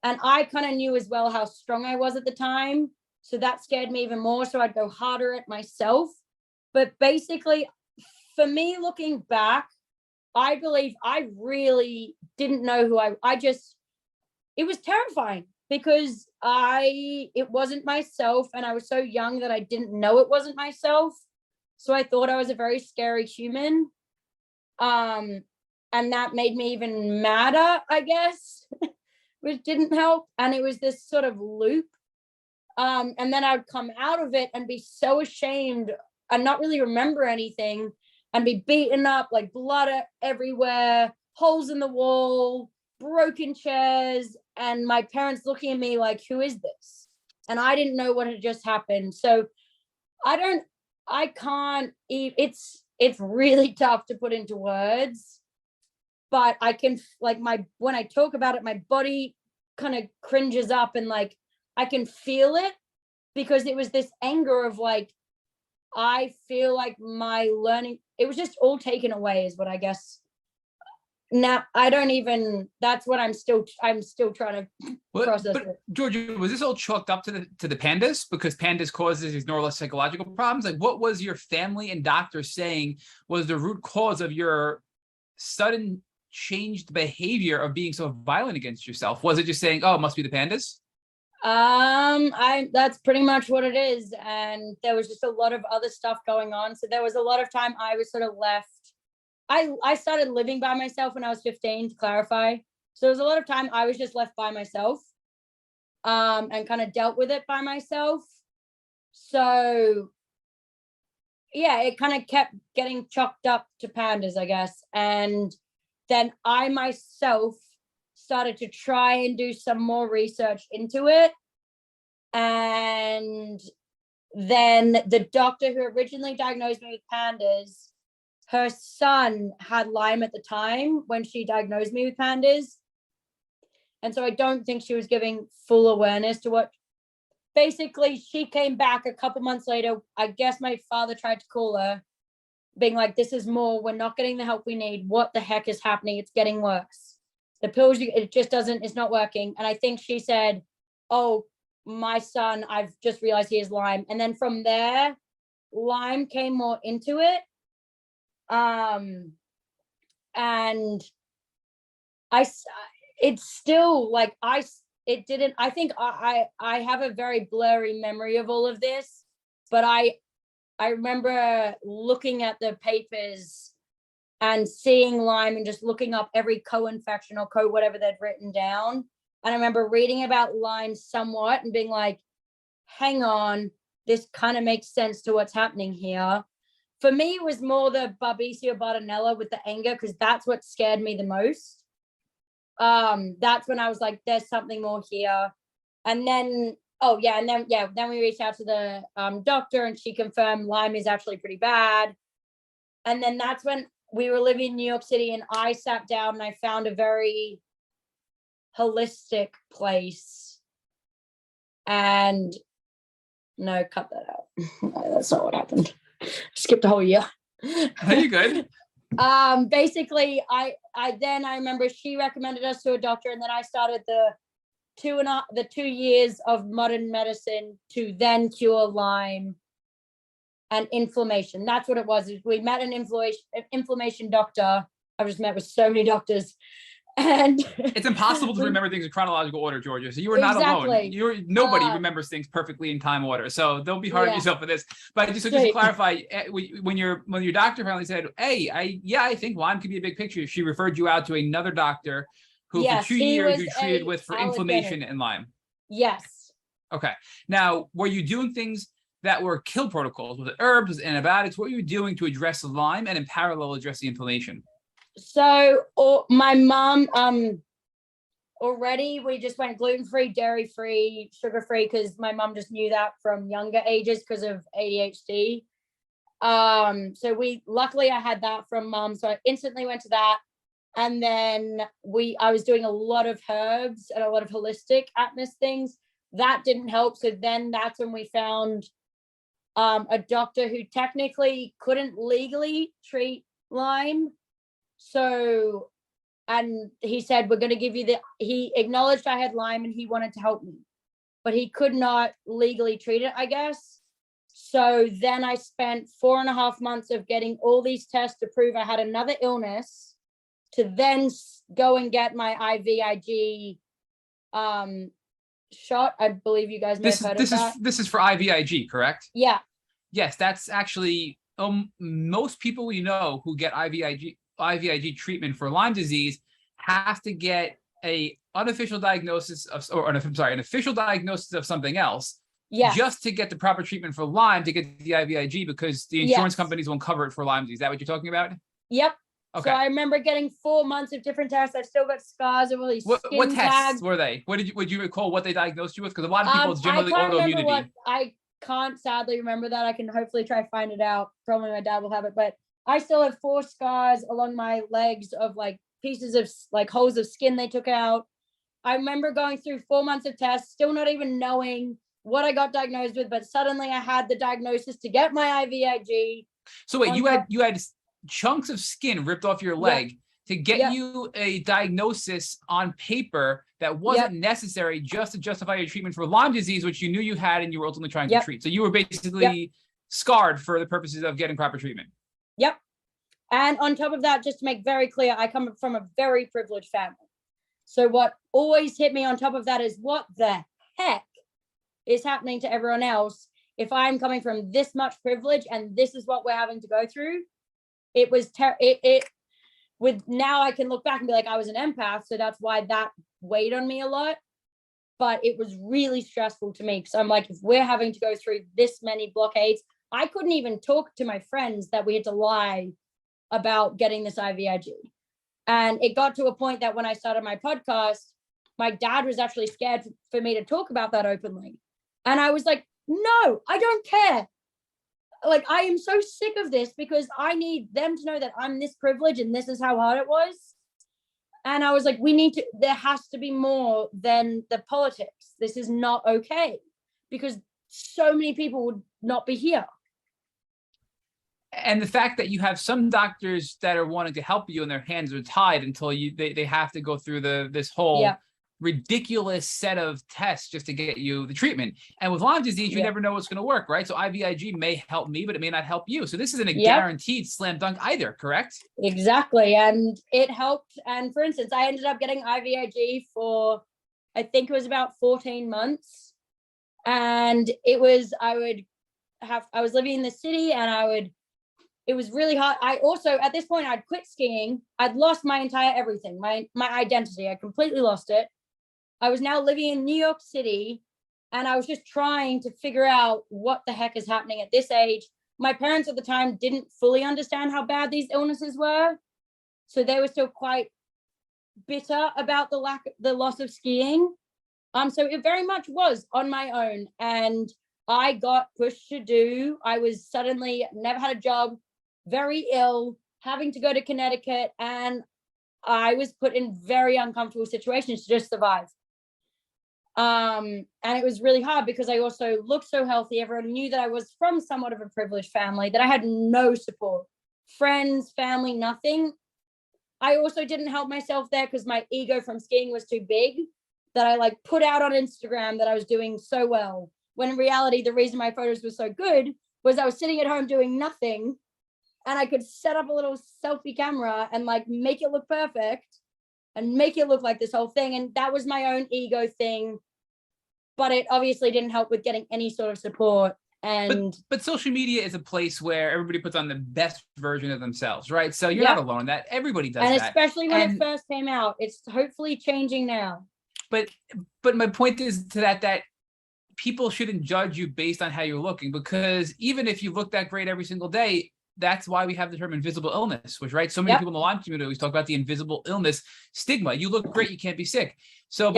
And I kind of knew as well how strong I was at the time. So that scared me even more. So I'd go harder at myself. But basically, for me, looking back, I believe I really didn't know who it was terrifying, because it wasn't myself, and I was so young that I didn't know it wasn't myself. So I thought I was a very scary human. And that made me even madder, I guess, which didn't help. And it was this sort of loop. And then I'd come out of it and be so ashamed and not really remember anything and be beaten up, like blood everywhere, holes in the wall, broken chairs, and my parents looking at me like, who is this? And I didn't know what had just happened. So I can't, it's really tough to put into words, but I can, like, when I talk about it, my body kind of cringes up, and like, I can feel it, because it was this anger of like, I feel like my learning, it was just all taken away, is what I guess. Now I don't even, that's what I'm still trying to process But it. Georgia, was this all chalked up to the pandas, because pandas causes these neuropsychological problems? Like, what was your family and doctor saying was the root cause of your sudden changed behavior of being so violent against yourself? Was it just saying, oh, it must be the pandas? That's pretty much what it is. And there was just a lot of other stuff going on. So there was a lot of time I was sort of left. I started living by myself when I was 15, to clarify. So there was a lot of time I was just left by myself, and kind of dealt with it by myself. So yeah, it kind of kept getting chalked up to pandas, I guess. And then I myself started to try and do some more research into it. And then the doctor who originally diagnosed me with pandas, her son had Lyme at the time when she diagnosed me with pandas. And so I don't think she was giving full awareness to what, basically she came back a couple months later. I guess my father tried to call her, being like, this is more, we're not getting the help we need. What the heck is happening? It's getting worse. The pills, it just doesn't, it's not working. And I think she said, oh, my son, I've just realized he has Lyme. And then from there, Lyme came more into it. And it's still like, I think I have a very blurry memory of all of this, but I remember looking at the papers and seeing Lyme and just looking up every co-infection or whatever they'd written down. And I remember reading about Lyme somewhat and being like, hang on, this kind of makes sense to what's happening here. For me, it was more the Babesia Bartonella with the anger, because that's what scared me the most. That's when I was like, there's something more here. And then, then we reached out to the doctor, and she confirmed Lyme is actually pretty bad. And then that's when we were living in New York City, and I sat down and I found a very holistic place. And no, cut that out. That's not what happened. Skipped a whole year. Are you good? Basically, I remember she recommended us to a doctor, and then I started the 2 years of modern medicine to then cure Lyme and inflammation. That's what it was. We met an inflammation doctor. I've just met with so many doctors. And it's impossible to remember things in chronological order, Georgia. So you were not alone. Nobody remembers things perfectly in time order. So don't be hard on yourself for this. But just to clarify, when your doctor finally said, "Hey, I think Lyme could be a big picture," she referred you out to another doctor who for 2 years you treated with for inflammation and Lyme. Yes. Okay. Now, were you doing things that were kill protocols with herbs, antibiotics? What were you doing to address Lyme and in parallel address the inflammation? So my mom, already we just went gluten-free, dairy-free, sugar-free, because my mom just knew that from younger ages because of ADHD. So luckily I had that from mom, so I instantly went to that. And then I was doing a lot of herbs and a lot of holistic atmos things. That didn't help. So then that's when we found a doctor who technically couldn't legally treat Lyme. So, and he said, we're going to give you he acknowledged I had Lyme and he wanted to help me, but he could not legally treat it, I guess. So then I spent 4.5 months of getting all these tests to prove I had another illness, to then go and get my IVIG shot. I believe you guys may have heard of that. This is for IVIG, correct? Yeah. Yes, that's actually most people we know who get IVIG treatment for Lyme disease have to get an official diagnosis of something else Yes. just to get the proper treatment for Lyme, to get the IVIG, because the insurance companies won't cover it for Lyme disease. Is that what you're talking about? Yep. Okay. So I remember getting 4 months of different tests. I still got scars of all these What skin tests tags. were they? Would you recall what they diagnosed you with? Because a lot of people, it's generally I can't remember autoimmunity. I can't sadly remember that. I can hopefully try to find it out. Probably my dad will have it, but I still have 4 scars along my legs of like pieces of like holes of skin they took out. I remember going through 4 months of tests, still not even knowing what I got diagnosed with, but suddenly I had the diagnosis to get my IVIG. So wait, you had chunks of skin ripped off your leg to get you a diagnosis on paper that wasn't necessary just to justify your treatment for Lyme disease, which you knew you had and you were ultimately trying to treat. So you were basically scarred for the purposes of getting proper treatment. Yep. And on top of that, just to make very clear, I come from a very privileged family. So what always hit me on top of that is, what the heck is happening to everyone else if I'm coming from this much privilege and this is what we're having to go through? It was now I can look back and be like, I was an empath, so that's why that weighed on me a lot. But it was really stressful to me, because I'm like, if we're having to go through this many blockades, I couldn't even talk to my friends that we had to lie about getting this IVIG. And it got to a point that when I started my podcast, my dad was actually scared for me to talk about that openly. And I was like, no, I don't care. Like, I am so sick of this, because I need them to know that I'm this privileged and this is how hard it was. And I was like, there has to be more than the politics. This is not okay, because so many people would not be here. And the fact that you have some doctors that are wanting to help you and their hands are tied until they have to go through this whole ridiculous set of tests just to get you the treatment. And with Lyme disease, you never know what's going to work, right? So IVIG may help me, but it may not help you. So this isn't a guaranteed slam dunk either, correct? Exactly. And it helped. And for instance, I ended up getting IVIG for, I think it was about 14 months. And I was living in the city, and it was really hard. I also, at this point, I'd quit skiing. I'd lost my entire everything, my identity. I completely lost it. I was now living in New York City, and I was just trying to figure out what the heck is happening at this age. My parents at the time didn't fully understand how bad these illnesses were. So they were still quite bitter about the loss of skiing. So it very much was on my own, and I got pushed to do. I was suddenly never had a job, very ill, having to go to Connecticut, and I was put in very uncomfortable situations to just survive. And it was really hard, because I also looked so healthy. Everyone knew that I was from somewhat of a privileged family, that I had no support, friends, family, nothing. I also didn't help myself there, because my ego from skiing was too big, that I put out on Instagram that I was doing so well, when in reality, the reason my photos were so good was I was sitting at home doing nothing, and I could set up a little selfie camera and make it look perfect and make it look like this whole thing. And that was my own ego thing, but it obviously didn't help with getting any sort of support. And but social media is a place where everybody puts on the best version of themselves, right? So you're not alone in that. Everybody does and that. Especially when it first came out. It's hopefully changing now. But my point is to that people shouldn't judge you based on how you're looking, because even if you look that great every single day, that's why we have the term invisible illness, which, right? So many people in the Lyme community always talk about the invisible illness stigma. You look great, you can't be sick. So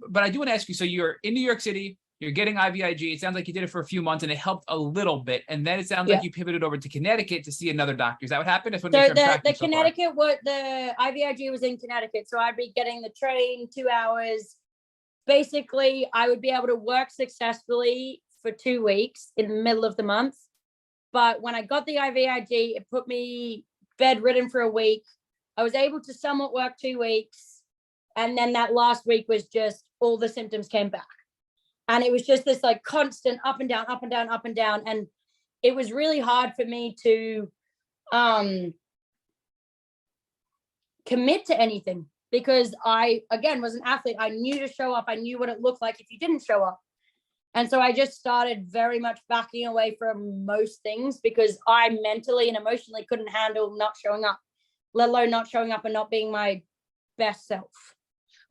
but I do want to ask you, so you're in New York City, you're getting IVIG. It sounds like you did it for a few months and it helped a little bit. And then it sounds like you pivoted over to Connecticut to see another doctor. Is that what happened? So the Connecticut, the IVIG was in Connecticut. So I'd be getting the train 2 hours. Basically, I would be able to work successfully for 2 weeks in the middle of the month. But when I got the IVIG, it put me bedridden for a week. I was able to somewhat work 2 weeks. And then that last week was just all the symptoms came back. And it was just this constant up and down, up and down, up and down. And it was really hard for me to commit to anything, because I, again, was an athlete. I knew to show up. I knew what it looked like if you didn't show up. And so I just started very much backing away from most things, because I mentally and emotionally couldn't handle not showing up, let alone not showing up and not being my best self.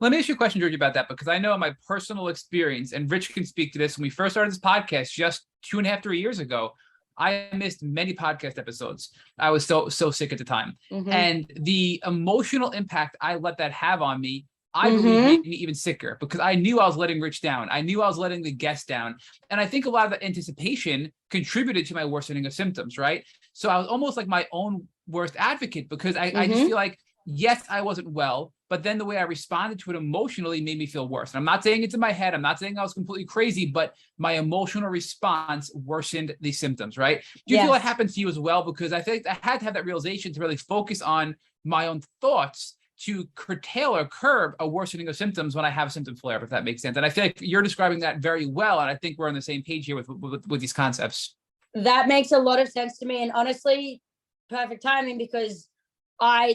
Let me ask you a question, George, about that, because I know my personal experience, and Rich can speak to this, when we first started this podcast just 2.5, 3 years ago, I missed many podcast episodes. I was so sick at the time. And the emotional impact I let that have on me, I believe made me even sicker, because I knew I was letting Rich down. I knew I was letting the guest down. And I think a lot of that anticipation contributed to my worsening of symptoms, right? So I was almost like my own worst advocate, because I just feel like, yes, I wasn't well, but then the way I responded to it emotionally made me feel worse. And I'm not saying it's in my head. I'm not saying I was completely crazy, but my emotional response worsened the symptoms, right? Do you feel it happened to you as well? Because I think I had to have that realization to really focus on my own thoughts to curtail or curb a worsening of symptoms when I have symptom flare up, if that makes sense. And I feel like you're describing that very well. And I think we're on the same page here with these concepts. That makes a lot of sense to me. And honestly, perfect timing, because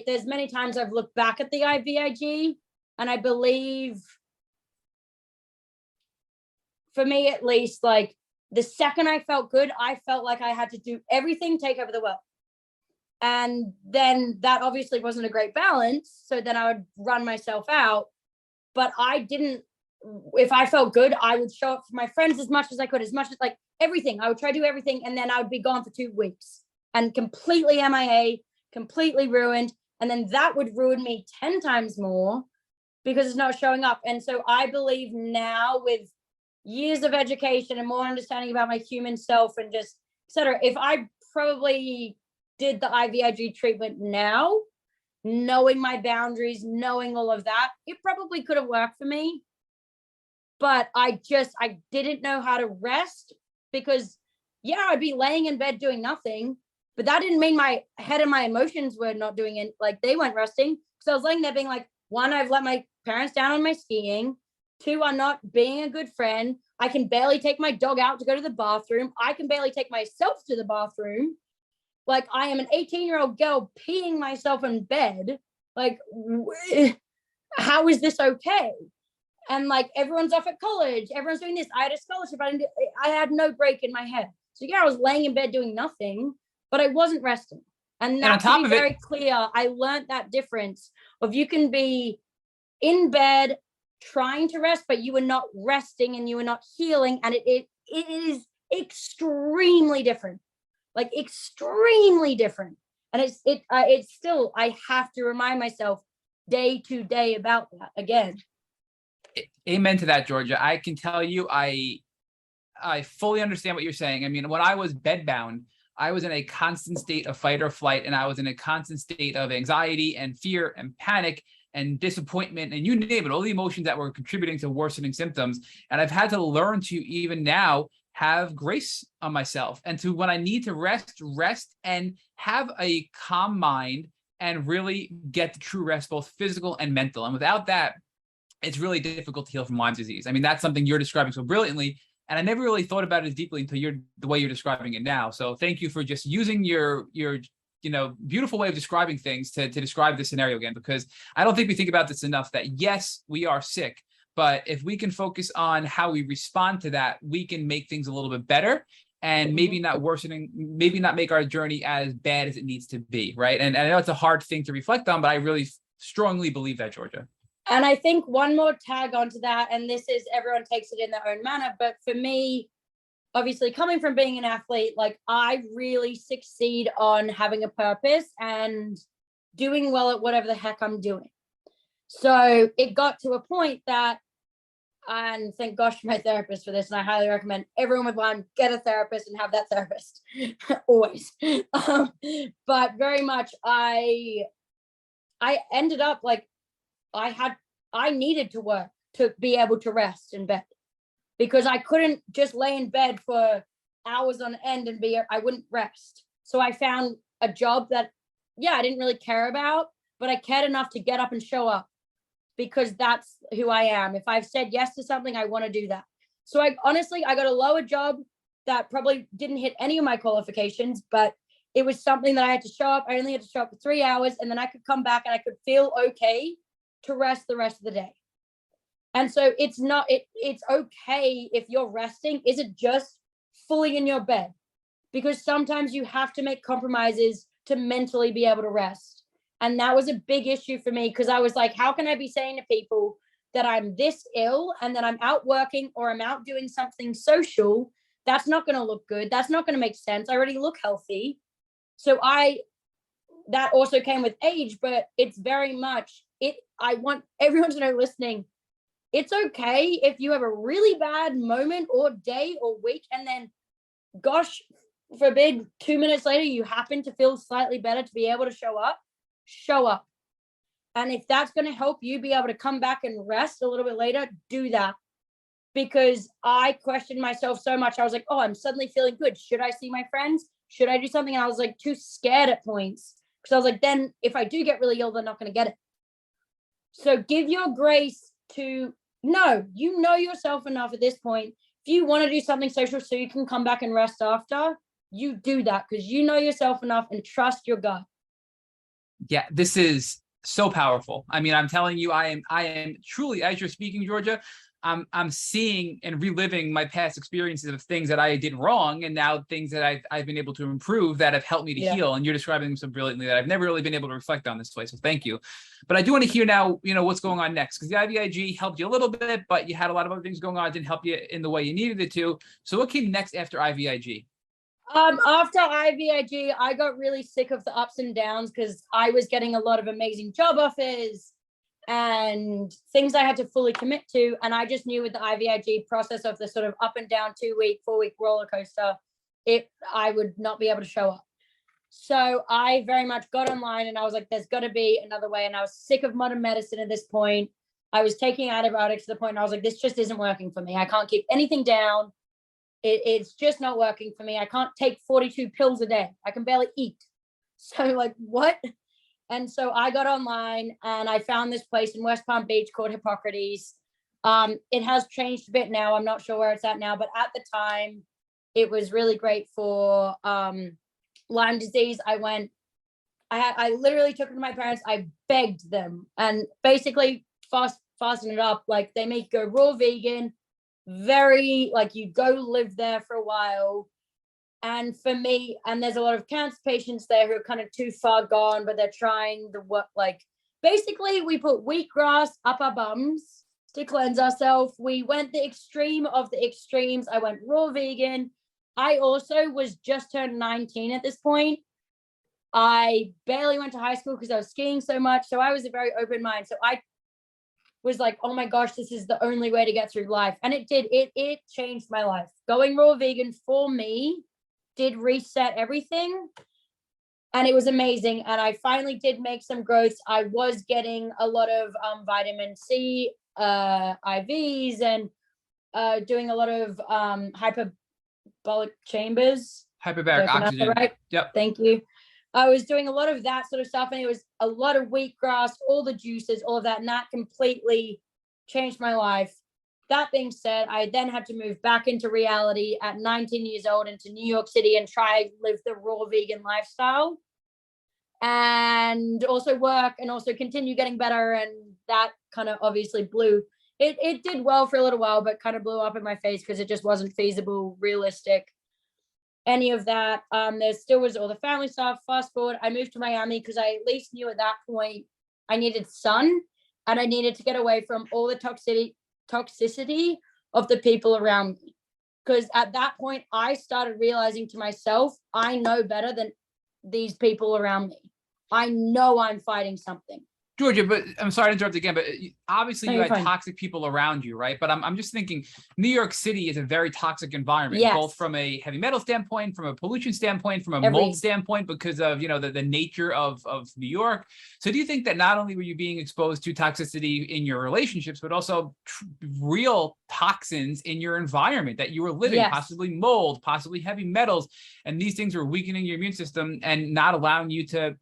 there's many times I've looked back at the IVIG, and I believe, for me at least, like the second I felt good, I felt like I had to do everything, take over the world. And then that obviously wasn't a great balance. So then I would run myself out. But if I felt good, I would show up for my friends as much as I could, as much as like everything. I would try to do everything. And then I would be gone for 2 weeks and completely MIA, completely ruined. And then that would ruin me 10 times more because it's not showing up. And so I believe now, with years of education and more understanding about my human self and just etc., if I probably did the IVIG treatment now, knowing my boundaries, knowing all of that, it probably could have worked for me. But I didn't know how to rest, because I'd be laying in bed doing nothing, but that didn't mean my head and my emotions were not doing it. Like, they weren't resting. So I was laying there being like, 1, I've let my parents down on my skiing. 2, I'm not being a good friend. I can barely take my dog out to go to the bathroom. I can barely take myself to the bathroom. Like, I am an 18-year-old girl peeing myself in bed. Like, how is this okay? And like, everyone's off at college. Everyone's doing this. I had a scholarship. I had no break in my head. So I was laying in bed doing nothing, but I wasn't resting. And that, to be very clear, I learned that difference of, you can be in bed trying to rest, but you are not resting and you are not healing. And it is extremely different, like extremely different. And it's still, I have to remind myself day to day about that again. Amen to that, Georgia. I can tell you, I fully understand what you're saying. I mean, when I was bedbound, I was in a constant state of fight or flight, and I was in a constant state of anxiety and fear and panic and disappointment, and you name it, all the emotions that were contributing to worsening symptoms. And I've had to learn to, even now, have grace on myself, and to, when I need to rest and have a calm mind and really get the true rest, both physical and mental. And without that, it's really difficult to heal from Lyme disease. I mean, that's something you're describing so brilliantly. And I never really thought about it as deeply until the way you're describing it now. So thank you for just using your beautiful way of describing things to describe this scenario again, because I don't think we think about this enough, that yes, we are sick, but if we can focus on how we respond to that, we can make things a little bit better, and maybe not worsening, maybe not make our journey as bad as it needs to be, right? And I know it's a hard thing to reflect on, but I really strongly believe that, Georgia. And I think one more tag onto that, and this is, everyone takes it in their own manner, but for me, obviously coming from being an athlete, like, I really succeed on having a purpose and doing well at whatever the heck I'm doing. So it got to a point that, and thank gosh for my therapist for this, and I highly recommend everyone with Lyme get a therapist and have that therapist always. But very much, I ended up like, I needed to work to be able to rest in bed, because I couldn't just lay in bed for hours on end and I wouldn't rest. So I found a job that, I didn't really care about, but I cared enough to get up and show up, because that's who I am. If I've said yes to something, I want to do that. So I got a lower job that probably didn't hit any of my qualifications, but it was something that I had to show up. I only had to show up for 3 hours, and then I could come back and I could feel okay to rest the rest of the day. And so it's okay if you're resting isn't just fully in your bed, because sometimes you have to make compromises to mentally be able to rest. And that was a big issue for me, because I was like, how can I be saying to people, that I'm this ill and that I'm out working or I'm out doing something social, that's not going to look good. That's not going to make sense. I already look healthy. So that also came with age, but it's very much it. I want everyone to know listening, it's okay if you have a really bad moment or day or week, and then gosh forbid 2 minutes later you happen to feel slightly better to be able to show up. And if that's going to help you be able to come back and rest a little bit later, do that. Because I questioned myself so much. I was like, oh, I'm suddenly feeling good. Should I see my friends? Should I do something? And I was like too scared at points, because I was like, then if I do get really ill, they're not going to get it. So give your grace to you know yourself enough at this point. If you want to do something social so you can come back and rest after, you do that, because you know yourself enough and trust your gut. Yeah, this is so powerful. I mean, I'm telling you, I am truly, as you're speaking, Georgia, I'm seeing and reliving my past experiences of things that I did wrong, and now things that I've been able to improve that have helped me to heal. And you're describing them so brilliantly that I've never really been able to reflect on this way. So thank you. But I do want to hear now, what's going on next, because the IVIG helped you a little bit, but you had a lot of other things going on. It didn't help you in the way you needed it to. So what came next after IVIG? After IVIG, I got really sick of the ups and downs, because I was getting a lot of amazing job offers and things I had to fully commit to. And I just knew with the IVIG process of the sort of up and down 2-week, 4-week roller coaster, I would not be able to show up. So I very much got online and I was like, there's got to be another way. And I was sick of modern medicine at this point. I was taking antibiotics to the point, and I was like, this just isn't working for me. I can't keep anything down. It's just not working for me. I can't take 42 pills a day. I can barely eat. So like, what? And so I got online and I found this place in West Palm Beach called Hippocrates. It has changed a bit now. I'm not sure where it's at now, but at the time it was really great for Lyme disease. I literally took it to my parents. I begged them, and basically fasten it up. Like, they make you go raw vegan, very like you go live there for a while. And for me, and there's a lot of cancer patients there who are kind of too far gone, but they're trying the work. Like, basically we put wheatgrass up our bums to cleanse ourselves. We went the extreme of the extremes. I went raw vegan. I also was just turned 19 at this point. I barely went to high school because I was skiing so much. So I was a very open mind. So I was like, oh my gosh, this is the only way to get through life. And it did. It changed my life. Going raw vegan for me did reset everything, and it was amazing. And I finally did make some growths. I was getting a lot of vitamin C IVs, and doing a lot of hyperbolic chambers. Hyperbaric oxygen. Right? Yep. Thank you. I was doing a lot of that sort of stuff, and it was a lot of wheatgrass, all the juices, all of that, and that completely changed my life. That being said, I then had to move back into reality at 19 years old into New York City and try live the raw vegan lifestyle, and also work and also continue getting better. And that kind of obviously it did well for a little while, but kind of blew up in my face because it just wasn't feasible, realistic, any of that. There still was all the family stuff. Fast forward, I moved to Miami because I at least knew at that point I needed sun, and I needed to get away from all the toxicity of the people around me. Because at that point, I started realizing to myself, I know better than these people around me. I know I'm fighting something. Georgia, but I'm sorry to interrupt again, but obviously you had fine. toxic people around you, right? But I'm just thinking New York City is a very toxic environment, Yes. both from a heavy metal standpoint, from a pollution standpoint, from a mold standpoint, because of, the nature of New York. So do you think that not only were you being exposed to toxicity in your relationships, but also real toxins in your environment that you were living, Yes. possibly mold, possibly heavy metals, and these things were weakening your immune system and not allowing you to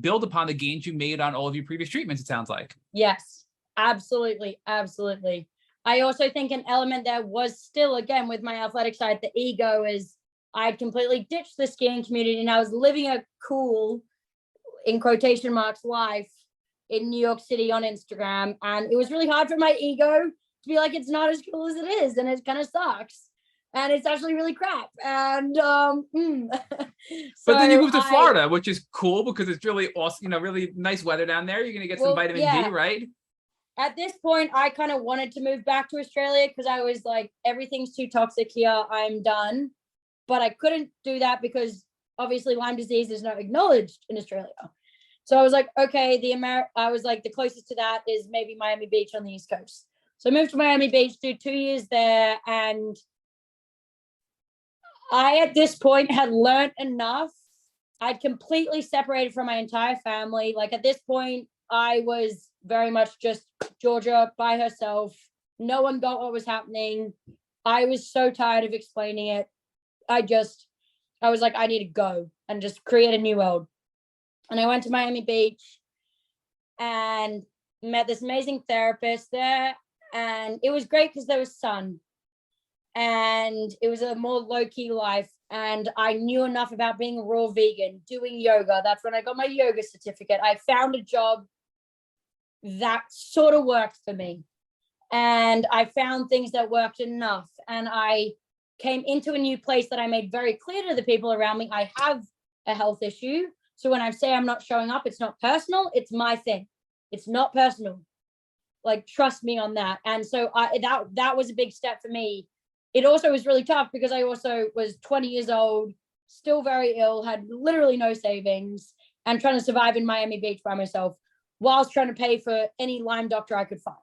build upon the gains you made on all of your previous treatments, it sounds like. Yes, absolutely. Absolutely. I also think an element there was still, again, with my athletic side, the ego is I had completely ditched the skiing community and I was living a cool, in quotation marks, life in New York City on Instagram. And it was really hard for my ego to be like, it's not as cool as it is. And it kind of sucks. And it's actually really crap. And but then you moved to Florida, which is cool because it's really awesome, really nice weather down there. You're gonna get some vitamin D, right? At this point, I kind of wanted to move back to Australia because I was like, everything's too toxic here. I'm done. But I couldn't do that because obviously Lyme disease is not acknowledged in Australia. So I was like, okay, I was like, the closest to that is maybe Miami Beach on the East Coast. So I moved to Miami Beach, did 2 years there. And I, at this point, had learned enough. I'd completely separated from my entire family. Like at this point, I was very much just Georgia by herself. No one got what was happening. I was so tired of explaining it. I was like, I need to go and just create a new world. And I went to Miami Beach and met this amazing therapist there. And it was great because there was sun and it was a more low-key life. And I knew enough about being a raw vegan, doing yoga. That's when I got my yoga certificate. I found a job that sort of worked for me. And I found things that worked enough. And I came into a new place that I made very clear to the people around me. I have a health issue. So when I say I'm not showing up, it's not personal. It's my thing. It's not personal. Like, trust me on that. And so that was a big step for me. It also was really tough because I also was 20 years old, still very ill, had literally no savings, and trying to survive in Miami Beach by myself whilst trying to pay for any Lyme doctor I could find.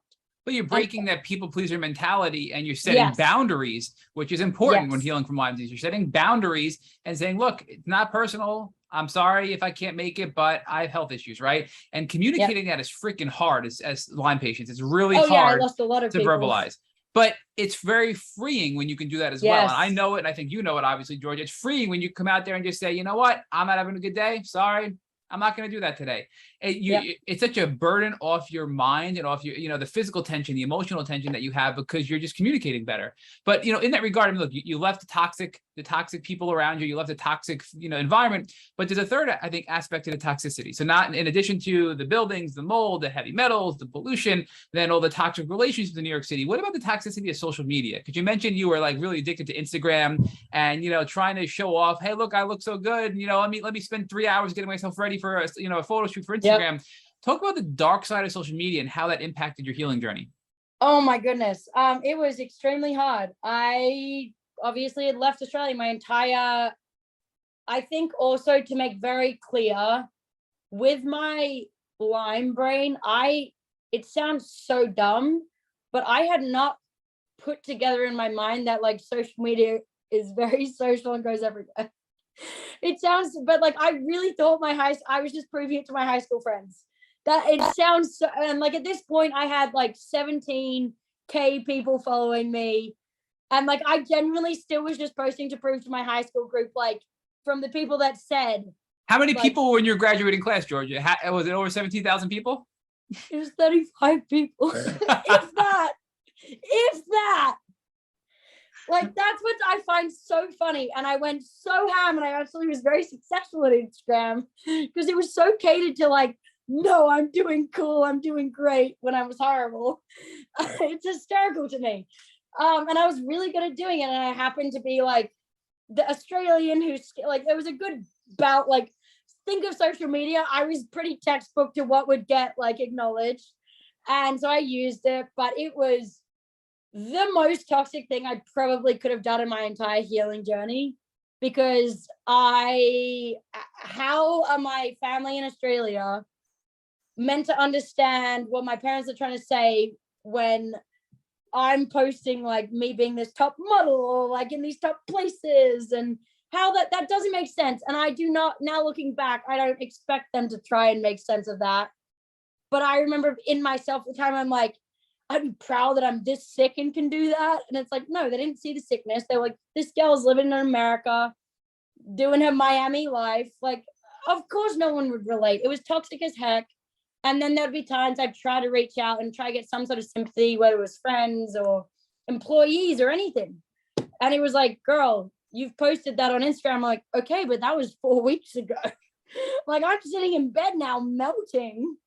But you're breaking that people pleaser mentality and you're setting boundaries, which is important when healing from Lyme disease. You're setting boundaries and saying, look, it's not personal. I'm sorry if I can't make it, but I have health issues, right? And communicating that is freaking hard as Lyme patients. It's really hard I lost a lot of to verbalize. But it's very freeing when you can do that as well. And I know it, and I think you know it, obviously, Georgia. It's freeing when you come out there and just say, you know what? I'm not having a good day. Sorry. I'm not going to do that today. It's such a burden off your mind and off your, the physical tension, the emotional tension that you have because you're just communicating better. But, in that regard, I mean, look, you left the toxic people around you, you left a toxic, environment, but there's a third, I think, aspect to the toxicity. So not in addition to the buildings, the mold, the heavy metals, the pollution, then all the toxic relationships in New York City. What about the toxicity of social media? Because you mentioned you were like really addicted to Instagram and, trying to show off, hey, look, I look so good. Let me spend 3 hours getting myself ready for a photo shoot for Instagram. Talk about the dark side of social media and how that impacted your healing journey. Oh my goodness. It was extremely hard. I obviously had left Australia I think also to make very clear with my Lyme brain, it sounds so dumb, but I had not put together in my mind that like social media is very social and goes everywhere. It sounds, but like I really thought I was just proving it to my high school friends. That it sounds so, and like at this point I had like 17K people following me. And like I genuinely still was just posting to prove to my high school group, like from the people that said. How many people were in your graduating class, Georgia? Was it over 17,000 people? It was 35 people. If that. Like, that's what I find so funny. And I went so ham and I actually was very successful at Instagram because it was so catered to like, no, I'm doing cool. I'm doing great when I was horrible. It's hysterical to me. And I was really good at doing it. And I happened to be like the Australian who's like, there was a good bout, like, think of social media. I was pretty textbook to what would get like acknowledged. And so I used it, but it was the most toxic thing I probably could have done in my entire healing journey because how are my family in Australia meant to understand what my parents are trying to say when I'm posting like me being this top model or like in these top places, and how that doesn't make sense. And I do not, now looking back, I don't expect them to try and make sense of that. But I remember in myself the time I'm like, I'd be proud that I'm this sick and can do that. And it's like, no, they didn't see the sickness. They're like, this girl's living in America, doing her Miami life. Like, of course no one would relate. It was toxic as heck. And then there'd be times I'd try to reach out and try to get some sort of sympathy, whether it was friends or employees or anything. And it was like, girl, you've posted that on Instagram. I'm like, okay, but that was 4 weeks ago. Like, I'm sitting in bed now melting.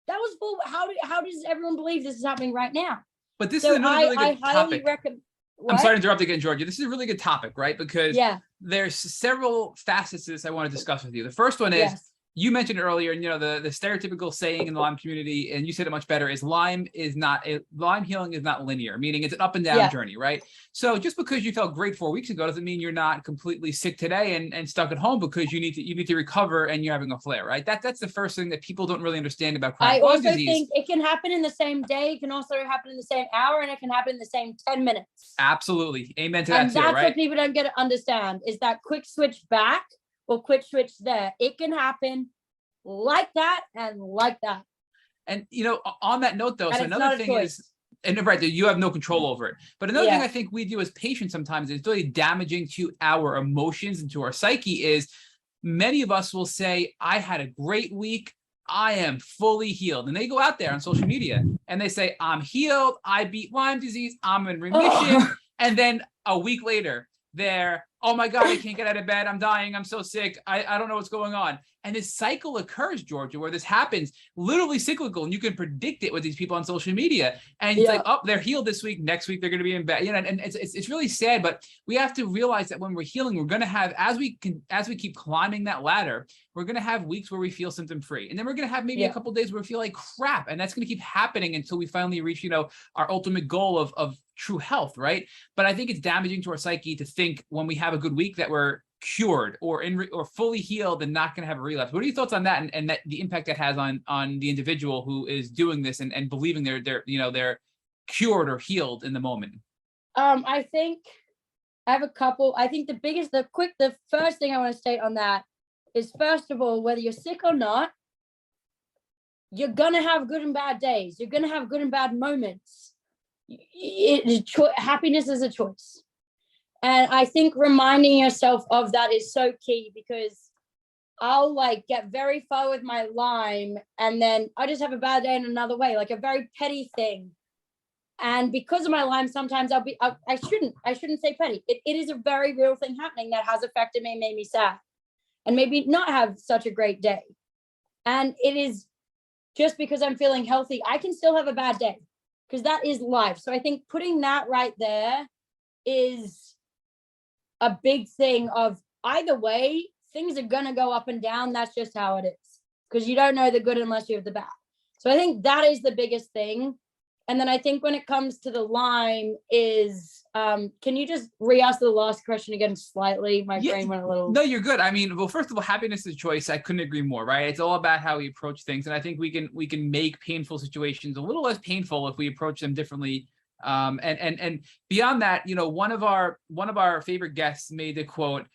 That was full. How does everyone believe this is happening right now? But this is a really good topic. I'm sorry to interrupt again, Georgia. This is a really good topic, right? Because yeah, there's several facets to this I want to discuss with you. The first one is you mentioned earlier, and the stereotypical saying in the Lyme community, and you said it much better, is Lyme healing is not linear, meaning it's an up and down journey, right? So just because you felt great 4 weeks ago doesn't mean you're not completely sick today and stuck at home because you need to recover and you're having a flare, right? That's the first thing that people don't really understand about chronic Lyme disease. I also think it can happen in the same day, it can also happen in the same hour, and it can happen in the same 10 minutes. Absolutely. Amen to that too, right? And that's what people don't get to understand, is that quick switch back or quick switch there. It can happen like that and like that. And on that note though, and so another thing is, and right, you have no control over it. But another thing I think we do as patients sometimes is really damaging to our emotions and to our psyche is many of us will say, I had a great week, I am fully healed. And they go out there on social media and they say, I'm healed, I beat Lyme disease, I'm in remission. And then a week later, they're, oh my God, I can't get out of bed, I'm dying, I'm so sick, I don't know what's going on. And this cycle occurs, Georgia, where this happens, literally cyclical, and you can predict it with these people on social media. And it's like, oh, they're healed this week, next week they're going to be in bed, and it's really sad. But we have to realize that when we're healing, we're going to have, as we keep climbing that ladder, we're going to have weeks where we feel symptom free, and then we're going to have maybe a couple of days where we feel like crap, and that's going to keep happening until we finally reach, our ultimate goal of true health, right? But I think it's damaging to our psyche to think when we have a good week that we're cured or fully healed and not going to have a relapse. What are your thoughts on that, and that the impact that has on the individual who is doing this and believing they're cured or healed in the moment? I think I have a couple. I think the first thing I want to state on that is, first of all, whether you're sick or not, you're gonna have good and bad days. You're gonna have good and bad moments. Happiness is a choice. And I think reminding yourself of that is so key, because I'll get very far with my Lyme and then I just have a bad day in another way, like a very petty thing. And because of my Lyme, sometimes I shouldn't say petty. It is a very real thing happening that has affected me, made me sad, and maybe not have such a great day. And it is just because I'm feeling healthy, I can still have a bad day, because that is life. So I think putting that right there is a big thing of, either way, things are going to go up and down. That's just how it is, because you don't know the good unless you have the bad. So I think that is the biggest thing. And then I think when it comes to the Lyme is, can you just re-ask the last question again slightly? My brain went a little. No, you're good. I mean, well, first of all, happiness is a choice. I couldn't agree more, right? It's all about how we approach things. And I think we can make painful situations a little less painful if we approach them differently. And beyond that, one of our favorite guests made the quote,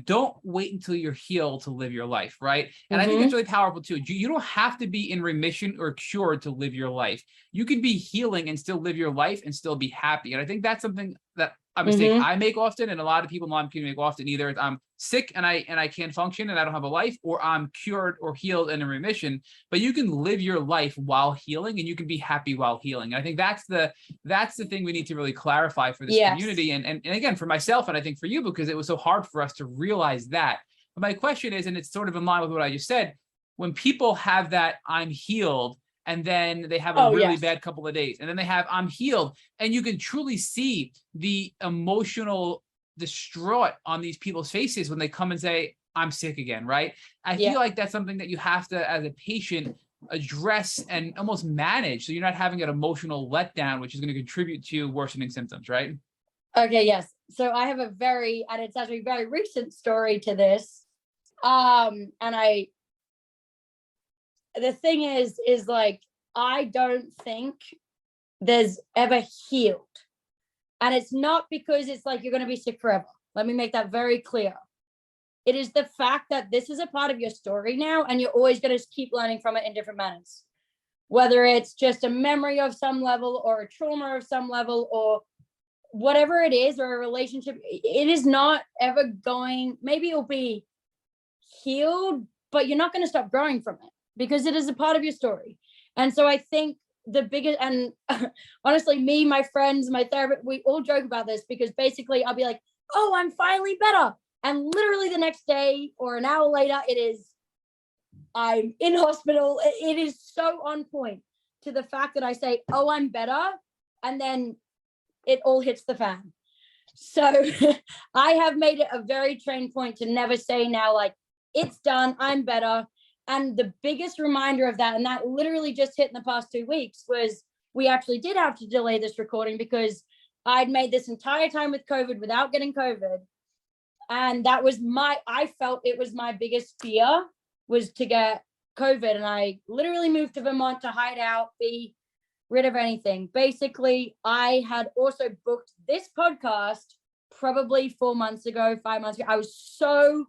don't wait until you're healed to live your life, right? And I think it's really powerful too. You don't have to be in remission or cured to live your life. You can be healing and still live your life and still be happy. And I think that's something that a mistake I make often, and a lot of people in Lyme community make often. Either I'm sick and I can't function and I don't have a life, or I'm cured or healed and in remission. But you can live your life while healing, and you can be happy while healing. And I think that's the thing we need to really clarify for this community, and again for myself, and I think for you, because it was so hard for us to realize that. But my question is, and it's sort of in line with what I just said, when people have that I'm healed, and then they have a really bad couple of days, and then they have I'm healed, and you can truly see the emotional distraught on these people's faces when they come and say, I'm sick again, right? I feel like that's something that you have to, as a patient, address and almost manage, so you're not having an emotional letdown, which is going to contribute to worsening symptoms, right? Okay, yes. So I have and it's actually a very recent story to this. The thing is I don't think there's ever healed. And it's not because it's you're going to be sick forever. Let me make that very clear. It is the fact that this is a part of your story now, and you're always going to keep learning from it in different manners. Whether it's just a memory of some level, or a trauma of some level, or whatever it is, or a relationship, it is not ever going, maybe it'll be healed, but you're not going to stop growing from it, because it is a part of your story. And so I think the biggest, and honestly, me, my friends, my therapist, we all joke about this, because basically I'll be like, oh, I'm finally better. And literally the next day or an hour later, I'm in hospital. It is so on point to the fact that I say, oh, I'm better. And then it all hits the fan. So I have made it a very trained point to never say now, it's done, I'm better. And the biggest reminder of that, and that literally just hit in the past 2 weeks, was we actually did have to delay this recording because I'd made this entire time with COVID without getting COVID. And that was I felt it was my biggest fear, was to get COVID. And I literally moved to Vermont to hide out, be rid of anything. Basically, I had also booked this podcast probably 4 months ago, 5 months ago.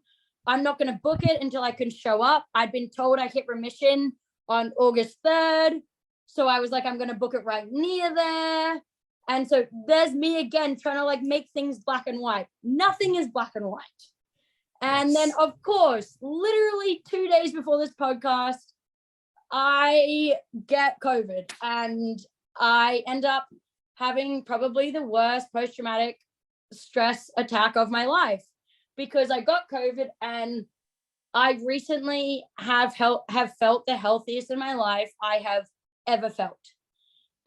I'm not going to book it until I can show up. I'd been told I hit remission on August 3rd. So I was like, I'm going to book it right near there. And so there's me again, trying to like make things black and white. Nothing is black and white. And then, of course, literally 2 days before this podcast, I get COVID and I end up having probably the worst post-traumatic stress attack of my life, because I got COVID and I recently have felt the healthiest in my life I have ever felt,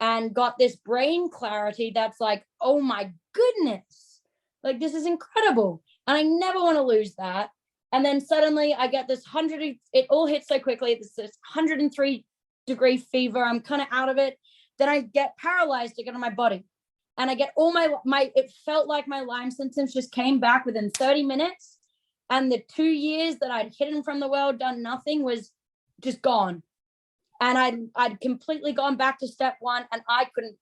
and got this brain clarity that's like, oh my goodness, like this is incredible. And I never want to lose that. And then suddenly I get this it all hits so quickly. This 103-degree fever. I'm kind of out of it. Then I get paralyzed again on my body. And I get all it felt like my Lyme symptoms just came back within 30 minutes. And the 2 years that I'd hidden from the world, done nothing, was just gone. And I'd completely gone back to step one, and I couldn't,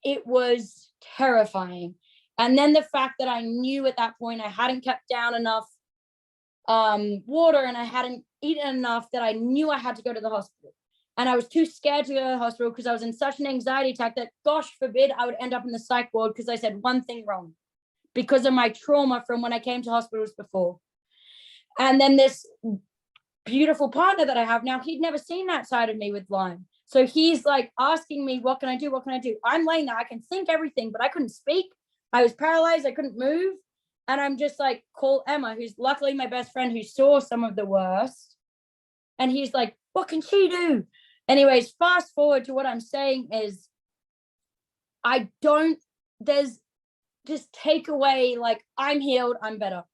it was terrifying. And then the fact that I knew at that point I hadn't kept down enough water and I hadn't eaten enough, that I knew I had to go to the hospital. And I was too scared to go to the hospital because I was in such an anxiety attack that, gosh forbid, I would end up in the psych ward because I said one thing wrong because of my trauma from when I came to hospitals before. And then this beautiful partner that I have now, he'd never seen that side of me with Lyme. So he's like asking me, what can I do? What can I do? I'm laying there, I can think everything, but I couldn't speak. I was paralyzed. I couldn't move. And I'm just like, call Emma, who's luckily my best friend, who saw some of the worst. And he's like, what can she do? Anyways, fast forward to what I'm saying is, there's just take away, like, I'm healed, I'm better.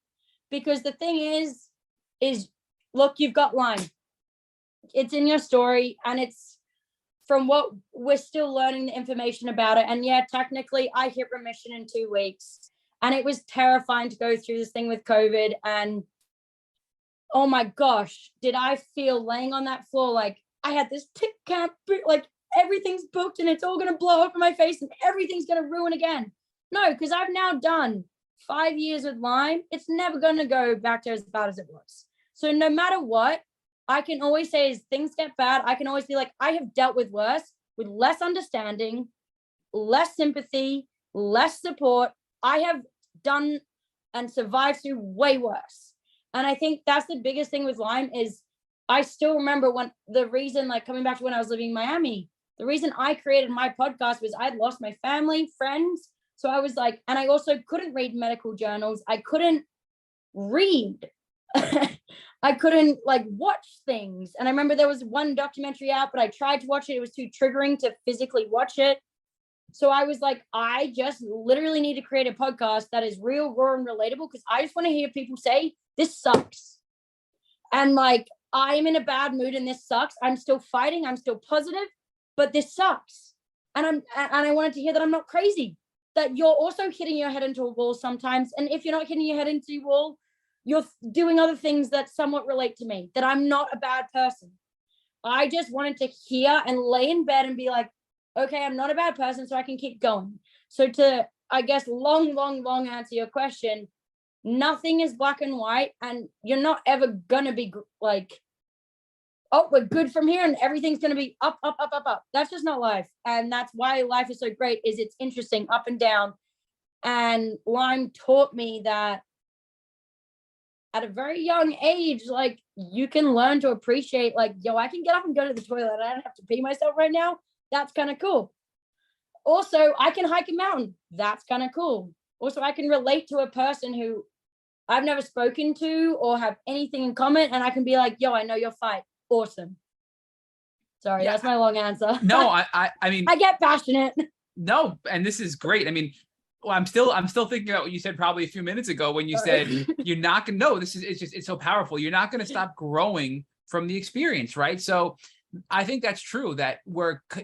Because the thing is, look, you've got Lyme. It's in your story, and it's from what we're still learning the information about it. And yeah, technically I hit remission in 2 weeks, and it was terrifying to go through this thing with COVID. And oh my gosh, did I feel laying on that floor like I had this tick cap, like everything's booked and it's all going to blow up in my face and everything's going to ruin again. No, because I've now done 5 years with Lyme. It's never going to go back to as bad as it was. So no matter what, I can always say as things get bad, I can always be like, I have dealt with worse, with less understanding, less sympathy, less support. I have done and survived through way worse. And I think that's the biggest thing with Lyme is, I still remember when the reason, like coming back to when I was living in Miami, the reason I created my podcast was I'd lost my family, friends. So I was like, and I also couldn't read medical journals. I couldn't read. I couldn't like watch things. And I remember there was one documentary out, but I tried to watch it. It was too triggering to physically watch it. So I was like, I just literally need to create a podcast that is real, raw, and relatable, because I just want to hear people say, this sucks. And like, I'm in a bad mood and this sucks. I'm still fighting. I'm still positive, but this sucks. And I wanted to hear that I'm not crazy, that you're also hitting your head into a wall sometimes. And if you're not hitting your head into a wall, you're doing other things that somewhat relate to me, that I'm not a bad person. I just wanted to hear and lay in bed and be like, okay, I'm not a bad person, so I can keep going. So to, I guess, long answer your question, nothing is black and white, and you're not ever gonna be like, oh, we're good from here and everything's gonna be up. That's just not life. And that's why life is so great, is it's interesting, up and down. And Lyme taught me that at a very young age, like, you can learn to appreciate, like, yo, I can get up and go to the toilet. I don't have to pee myself right now. That's kind of cool. Also, I can hike a mountain. That's kind of cool. Also, I can relate to a person who I've never spoken to or have anything in common, and I can be like, yo, I know your fight. Awesome. Sorry, that's my long answer. No, I mean, I get passionate. No, and this is great. I mean, Well, I'm still thinking about what you said probably a few minutes ago when you said you're not gonna know. It's so powerful. You're not gonna stop growing from the experience, right? So I think that's true, that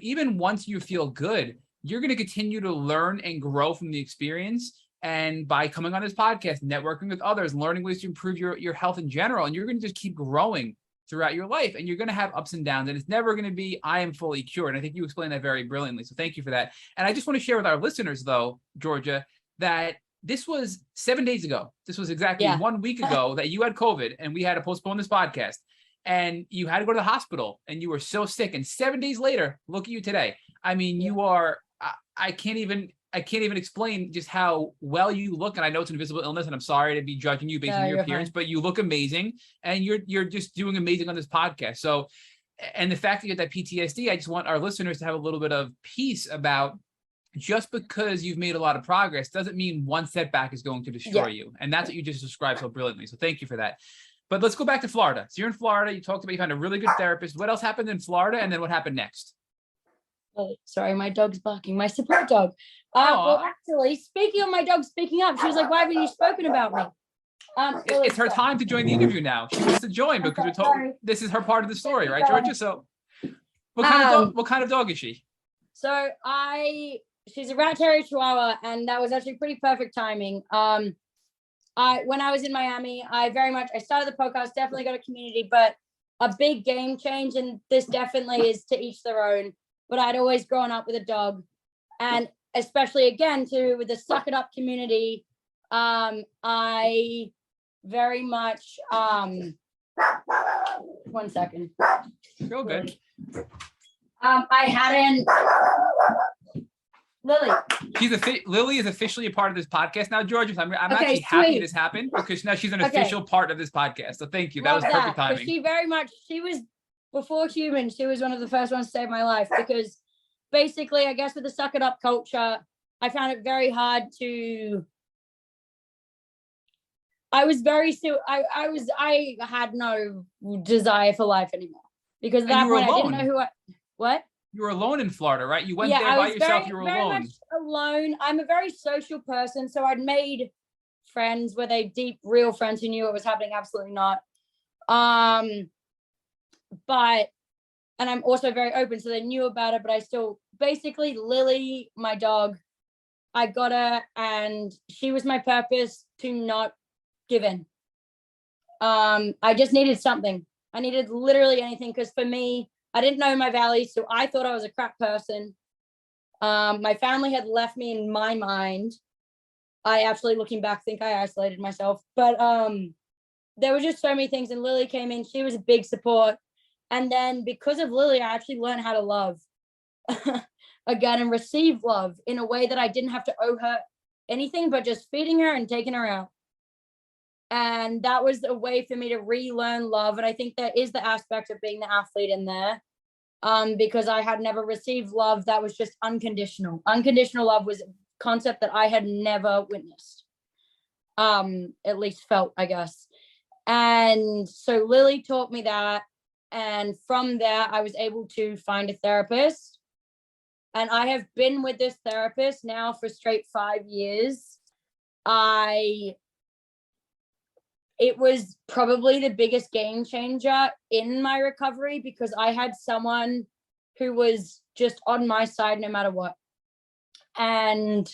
even once you feel good, you're gonna continue to learn and grow from the experience. And by coming on this podcast, networking with others, learning ways to improve your health in general, and you're gonna just keep growing throughout your life, and you're going to have ups and downs, and it's never going to be I am fully cured. And I think you explained that very brilliantly, so thank you for that. And I just want to share with our listeners, though, Georgia, that this was 7 days ago. This was exactly 1 week ago that you had COVID, and we had to postpone this podcast, and you had to go to the hospital, and you were so sick, and 7 days later, look at you today. I mean, you are, I can't even explain just how well you look. And I know it's an invisible illness, and I'm sorry to be judging you based on your appearance, but you look amazing, and you're just doing amazing on this podcast. So, and the fact that you had that PTSD, I just want our listeners to have a little bit of peace about, just because you've made a lot of progress doesn't mean one setback is going to destroy you. And that's what you just described so brilliantly. So thank you for that. But let's go back to Florida. So you're in Florida. You talked about you found a really good therapist. What else happened in Florida? And then what happened next? Oh, sorry, my dog's barking. My support dog. Well, actually, speaking of my dog speaking up, she was like, "Why haven't you spoken about me?" It's her time to join the interview now. She wants to join because we told this is her part of the story, right, Georgia? So, what kind of dog is she? So she's a rat terrier chihuahua, and that was actually pretty perfect timing. When I was in Miami, I started the podcast, definitely got a community, but a big game change, and this definitely is to each their own. But I'd always grown up with a dog, and especially again with the Suck It Up community, I very much 1 second. Real good. I hadn't. Lily. Lily is officially a part of this podcast now, George. I'm actually happy this happened, because now she's an official part of this podcast. So thank you. That was perfect timing. She was, before human, she was one of the first ones to save my life, because basically, I guess with the Suck It Up culture, I found it very hard to. I had no desire for life anymore, because at that point I didn't know what. You were alone in Florida, right? You went there by yourself. You were alone. Very much alone. I'm a very social person, so I'd made friends. Were they deep, real friends who knew what was happening? Absolutely not. And I'm also very open, so they knew about it, but I still, basically, Lily, my dog, I got her, and she was my purpose to not give in. I just needed something. I needed literally anything, because for me, I didn't know my values, so I thought I was a crap person. My family had left me in my mind. I actually, looking back, think I isolated myself. But there were just so many things, and Lily came in. She was a big support. And then because of Lily, I actually learned how to love again and receive love in a way that I didn't have to owe her anything, but just feeding her and taking her out. And that was a way for me to relearn love. And I think there is the aspect of being the athlete in there, because I had never received love that was just unconditional. Unconditional love was a concept that I had never witnessed, at least felt, I guess. And so Lily taught me that. And from there, I was able to find a therapist. And I have been with this therapist now for straight 5 years. It was probably the biggest game changer in my recovery, because I had someone who was just on my side no matter what. And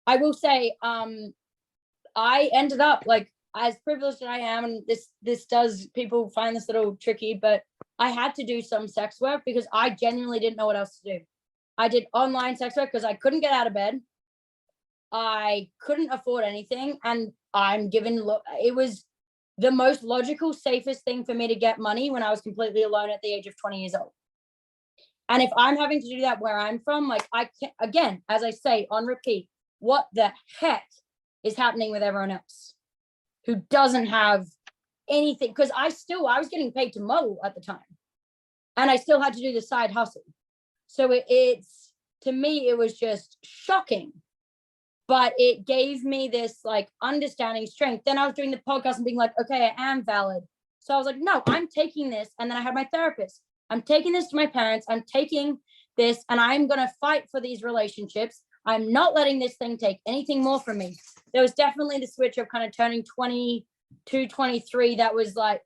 I will say, I ended up, like, as privileged as I am, and this does, people find this a little tricky, but I had to do some sex work because I genuinely didn't know what else to do. I did online sex work because I couldn't get out of bed. I couldn't afford anything, and it was the most logical, safest thing for me to get money when I was completely alone at the age of 20 years old. And if I'm having to do that where I'm from, like, I can't, again, as I say on repeat, what the heck is happening with everyone else who doesn't have anything? Because I was getting paid to model at the time, and I still had to do the side hustle. So it's, to me, it was just shocking, but it gave me this, like, understanding strength. Then I was doing the podcast and being like, okay, I am valid. So I was like, no, I'm taking this. And then I had my therapist. I'm taking this to my parents. I'm taking this, and I'm going to fight for these relationships. I'm not letting this thing take anything more from me. There was definitely the switch of kind of turning 22, 23. That was like,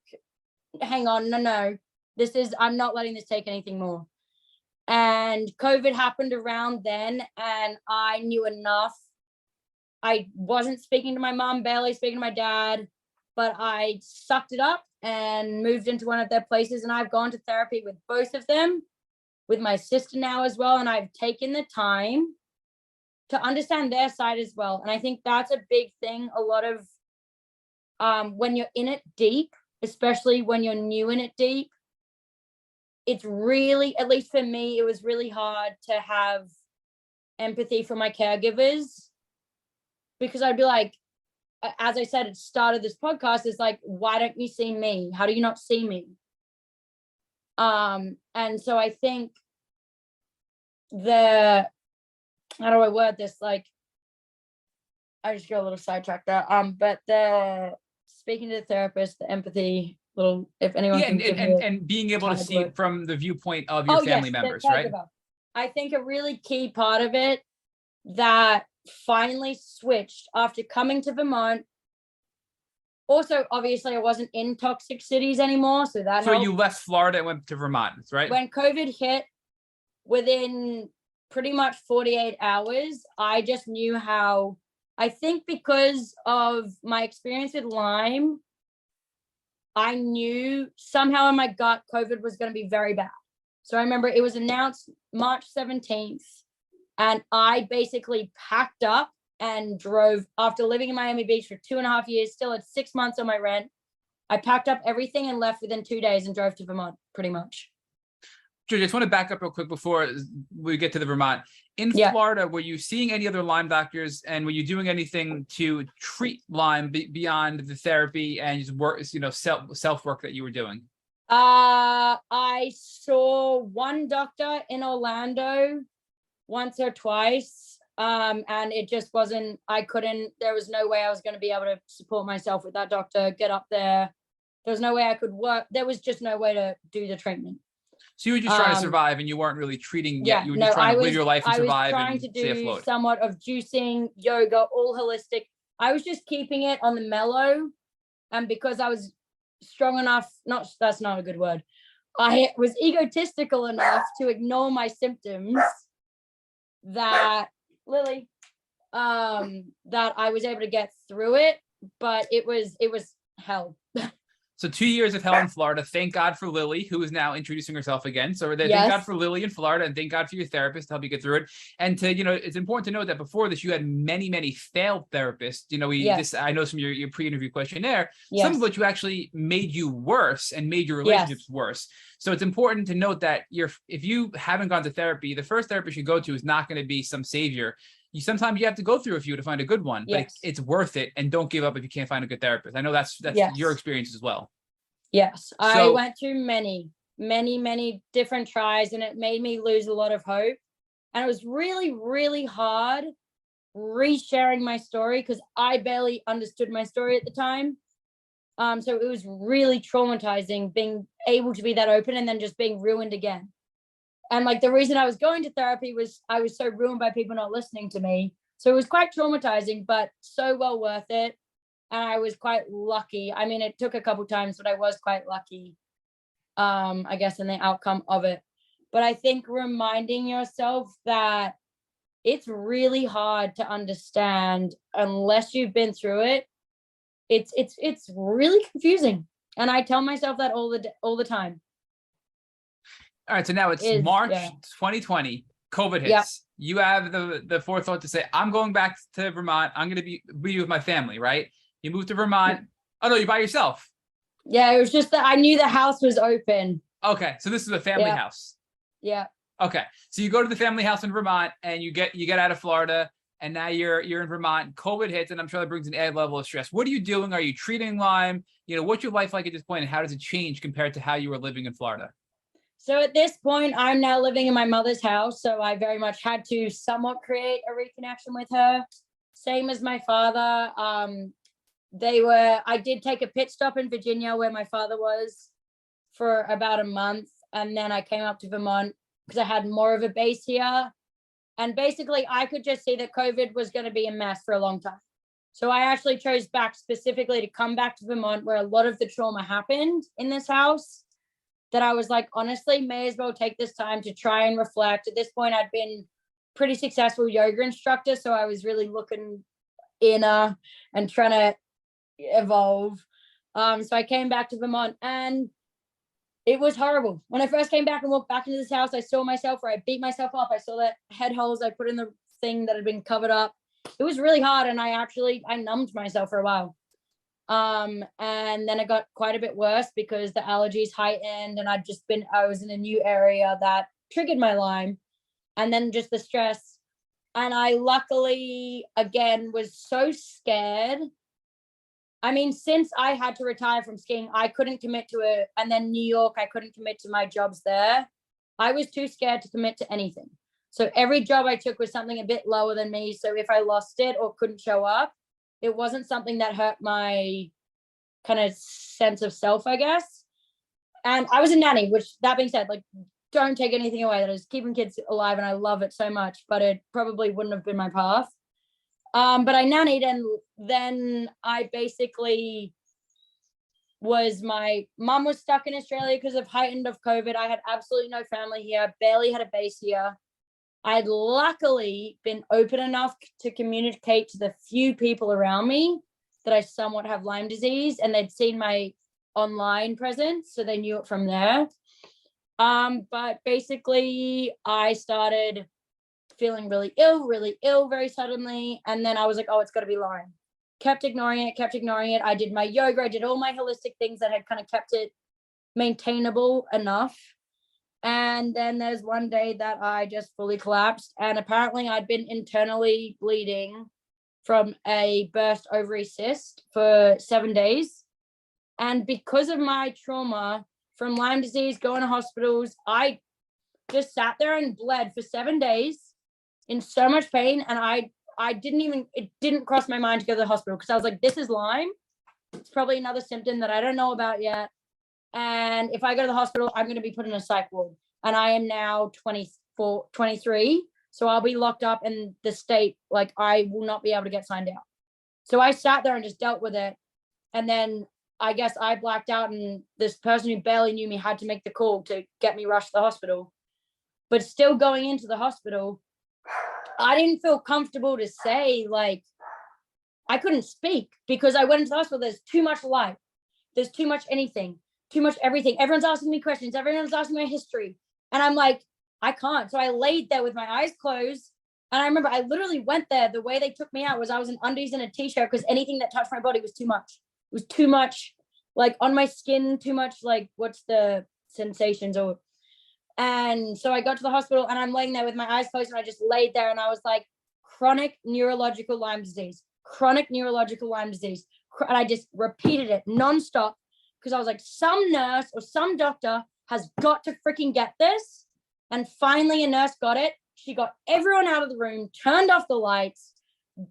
hang on, no, I'm not letting this take anything more. And COVID happened around then, and I knew enough. I wasn't speaking to my mom, barely speaking to my dad, but I sucked it up and moved into one of their places. And I've gone to therapy with both of them, with my sister now as well. And I've taken the time to understand their side as well. And I think that's a big thing. A lot of when you're in it deep, especially when you're new in it deep, it's really, at least for me, it was really hard to have empathy for my caregivers, because I'd be like, as I said at the start of this podcast, is like, why don't you see me? How do you not see me? And so I think how do I word this? Like, I just got a little sidetracked there. But speaking to the therapist, the empathy, little, if anyone can give me and being able to see it from the viewpoint of your family members, right? I think a really key part of it that finally switched after coming to Vermont. Also, obviously, I wasn't in toxic cities anymore, so that helped. You left Florida and went to Vermont, right? When COVID hit, within pretty much 48 hours, I just knew how, I think because of my experience with Lyme, I knew somehow in my gut COVID was going to be very bad. So I remember it was announced March 17th, and I basically packed up and drove, after living in Miami Beach for 2.5 years, still had 6 months on my rent. I packed up everything and left within 2 days and drove to Vermont, pretty much. George, I just want to back up real quick before we get to the Vermont. In Florida, were you seeing any other Lyme doctors, and were you doing anything to treat Lyme beyond the therapy and just work, self work that you were doing? I saw one doctor in Orlando once or twice, and it just wasn't, there was no way I was going to be able to support myself with that doctor, get up there. There was no way I could work. There was just no way to do the treatment. So you were just trying to survive, and you weren't really treating yet. You were just trying to live your life and survive. I was trying to do somewhat of juicing, yoga, all holistic. I was just keeping it on the mellow. And because I was strong enough, that's not a good word. I was egotistical enough to ignore my symptoms that that I was able to get through it, but it was hell. So 2 years of hell in Florida. Thank God for Lily, who is now introducing herself again. So thank God for Lily in Florida, and thank God for your therapist to help you get through it. And it's important to note that before this, you had many, many failed therapists. I know from your pre-interview questionnaire, some of which you actually made you worse and made your relationships worse. So it's important to note that if you haven't gone to therapy, the first therapist you go to is not going to be some savior. Sometimes you have to go through a few to find a good one, but it's worth it. And don't give up if you can't find a good therapist. I know that's your experience as well. Yes, I went through many, many, many different tries, and it made me lose a lot of hope. And it was really, really hard re-sharing my story because I barely understood my story at the time. So it was really traumatizing being able to be that open and then just being ruined again. And like the reason I was going to therapy was I was so ruined by people not listening to me. So it was quite traumatizing, but so well worth it. And I was quite lucky. I mean, it took a couple times, but I was quite lucky, I guess, in the outcome of it. But I think reminding yourself that it's really hard to understand unless you've been through it. It's really confusing. And I tell myself that all the time. All right, so now it's March 2020. COVID hits. Yep. You have the forethought to say, I'm going back to Vermont. I'm going to be with my family, right? You moved to Vermont. Oh, no, you're by yourself. Yeah, it was just that I knew the house was open. Okay, so this is a family house. Yeah. Okay, so you go to the family house in Vermont, and you get out of Florida, and now you're in Vermont. COVID hits, and I'm sure that brings an added level of stress. What are you doing? Are you treating Lyme? What's your life like at this point, and how does it change compared to how you were living in Florida? So at this point, I'm now living in my mother's house. So I very much had to somewhat create a reconnection with her. Same as my father. I did take a pit stop in Virginia where my father was for about a month. And then I came up to Vermont because I had more of a base here. And basically, I could just see that COVID was going to be a mess for a long time. So I actually chose back specifically to come back to Vermont, where a lot of the trauma happened in this house, that I was like, honestly, may as well take this time to try and reflect. At this point, I'd been pretty successful yoga instructor, so I was really looking inner and trying to evolve. So I came back to Vermont, and it was horrible. When I first came back and walked back into this house, I saw myself where I beat myself up. I saw the head holes I put in the thing that had been covered up. It was really hard, and I numbed myself for a while. And then it got quite a bit worse because the allergies heightened, and I was in a new area that triggered my Lyme, and then just the stress. And I luckily, again, was so scared. I mean, since I had to retire from skiing, I couldn't commit to it. And then New York, I couldn't commit to my jobs there. I was too scared to commit to anything. So every job I took was something a bit lower than me. So if I lost it or couldn't show up, it wasn't something that hurt my kind of sense of self, I guess. And I was a nanny, which, that being said, like, don't take anything away. That is keeping kids alive, and I love it so much, but it probably wouldn't have been my path. But I nannied, and then I basically my mom was stuck in Australia because of heightened of COVID. I had absolutely no family here, barely had a base here. I had luckily been open enough to communicate to the few people around me that I somewhat have Lyme disease, and they'd seen my online presence, so they knew it from there. But basically I started feeling really ill very suddenly. And then I was like, oh, it's got to be Lyme. Kept ignoring it. I did my yoga. I did all my holistic things that had kind of kept it maintainable enough. And then there's one day that I just fully collapsed. And apparently I'd been internally bleeding from a burst ovary cyst for 7 days. And because of my trauma from Lyme disease, going to hospitals, I just sat there and bled for 7 days in so much pain. And it didn't cross my mind to go to the hospital, because I was like, this is Lyme. It's probably another symptom that I don't know about yet. And if I go to the hospital, I'm going to be put in a psych ward. And I am now 23. So I'll be locked up in the state. Like, I will not be able to get signed out. So I sat there and just dealt with it. And then I guess I blacked out, and this person who barely knew me had to make the call to get me rushed to the hospital. But still going into the hospital, I didn't feel comfortable to say, like, I couldn't speak, because I went into the hospital. There's too much light. There's too much anything, too much everything. Everyone's asking me questions. Everyone's asking my history. And I'm like, I can't. So I laid there with my eyes closed. And I remember I literally went there. The way they took me out was I was in undies and a t-shirt, because anything that touched my body was too much. It was too much, like, on my skin, too much, like, what's the sensations or. And so I got to the hospital, and I'm laying there with my eyes closed, and I just laid there, and I was like, chronic neurological Lyme disease, chronic neurological Lyme disease. And I just repeated it nonstop, because I was like, some nurse or some doctor has got to freaking get this. And finally a nurse got it. She got everyone out of the room, turned off the lights,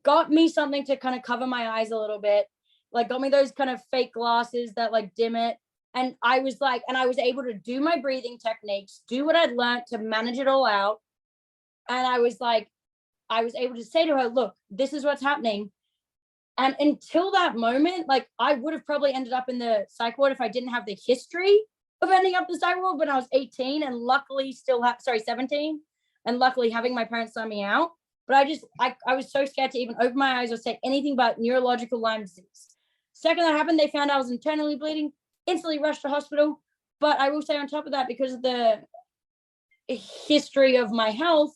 got me something to kind of cover my eyes a little bit, like got me those kind of fake glasses that like dim it. And I was able to do my breathing techniques, do what I'd learned to manage it all out. And I was able to say to her, look, this is what's happening. And until that moment, like, I would have probably ended up in the psych ward if I didn't have the history of ending up in the psych ward when I was 18, and luckily 17, and luckily having my parents sign me out. But I was so scared to even open my eyes or say anything about neurological Lyme disease. Second that happened, they found I was internally bleeding, instantly rushed to hospital. But I will say, on top of that, because of the history of my health,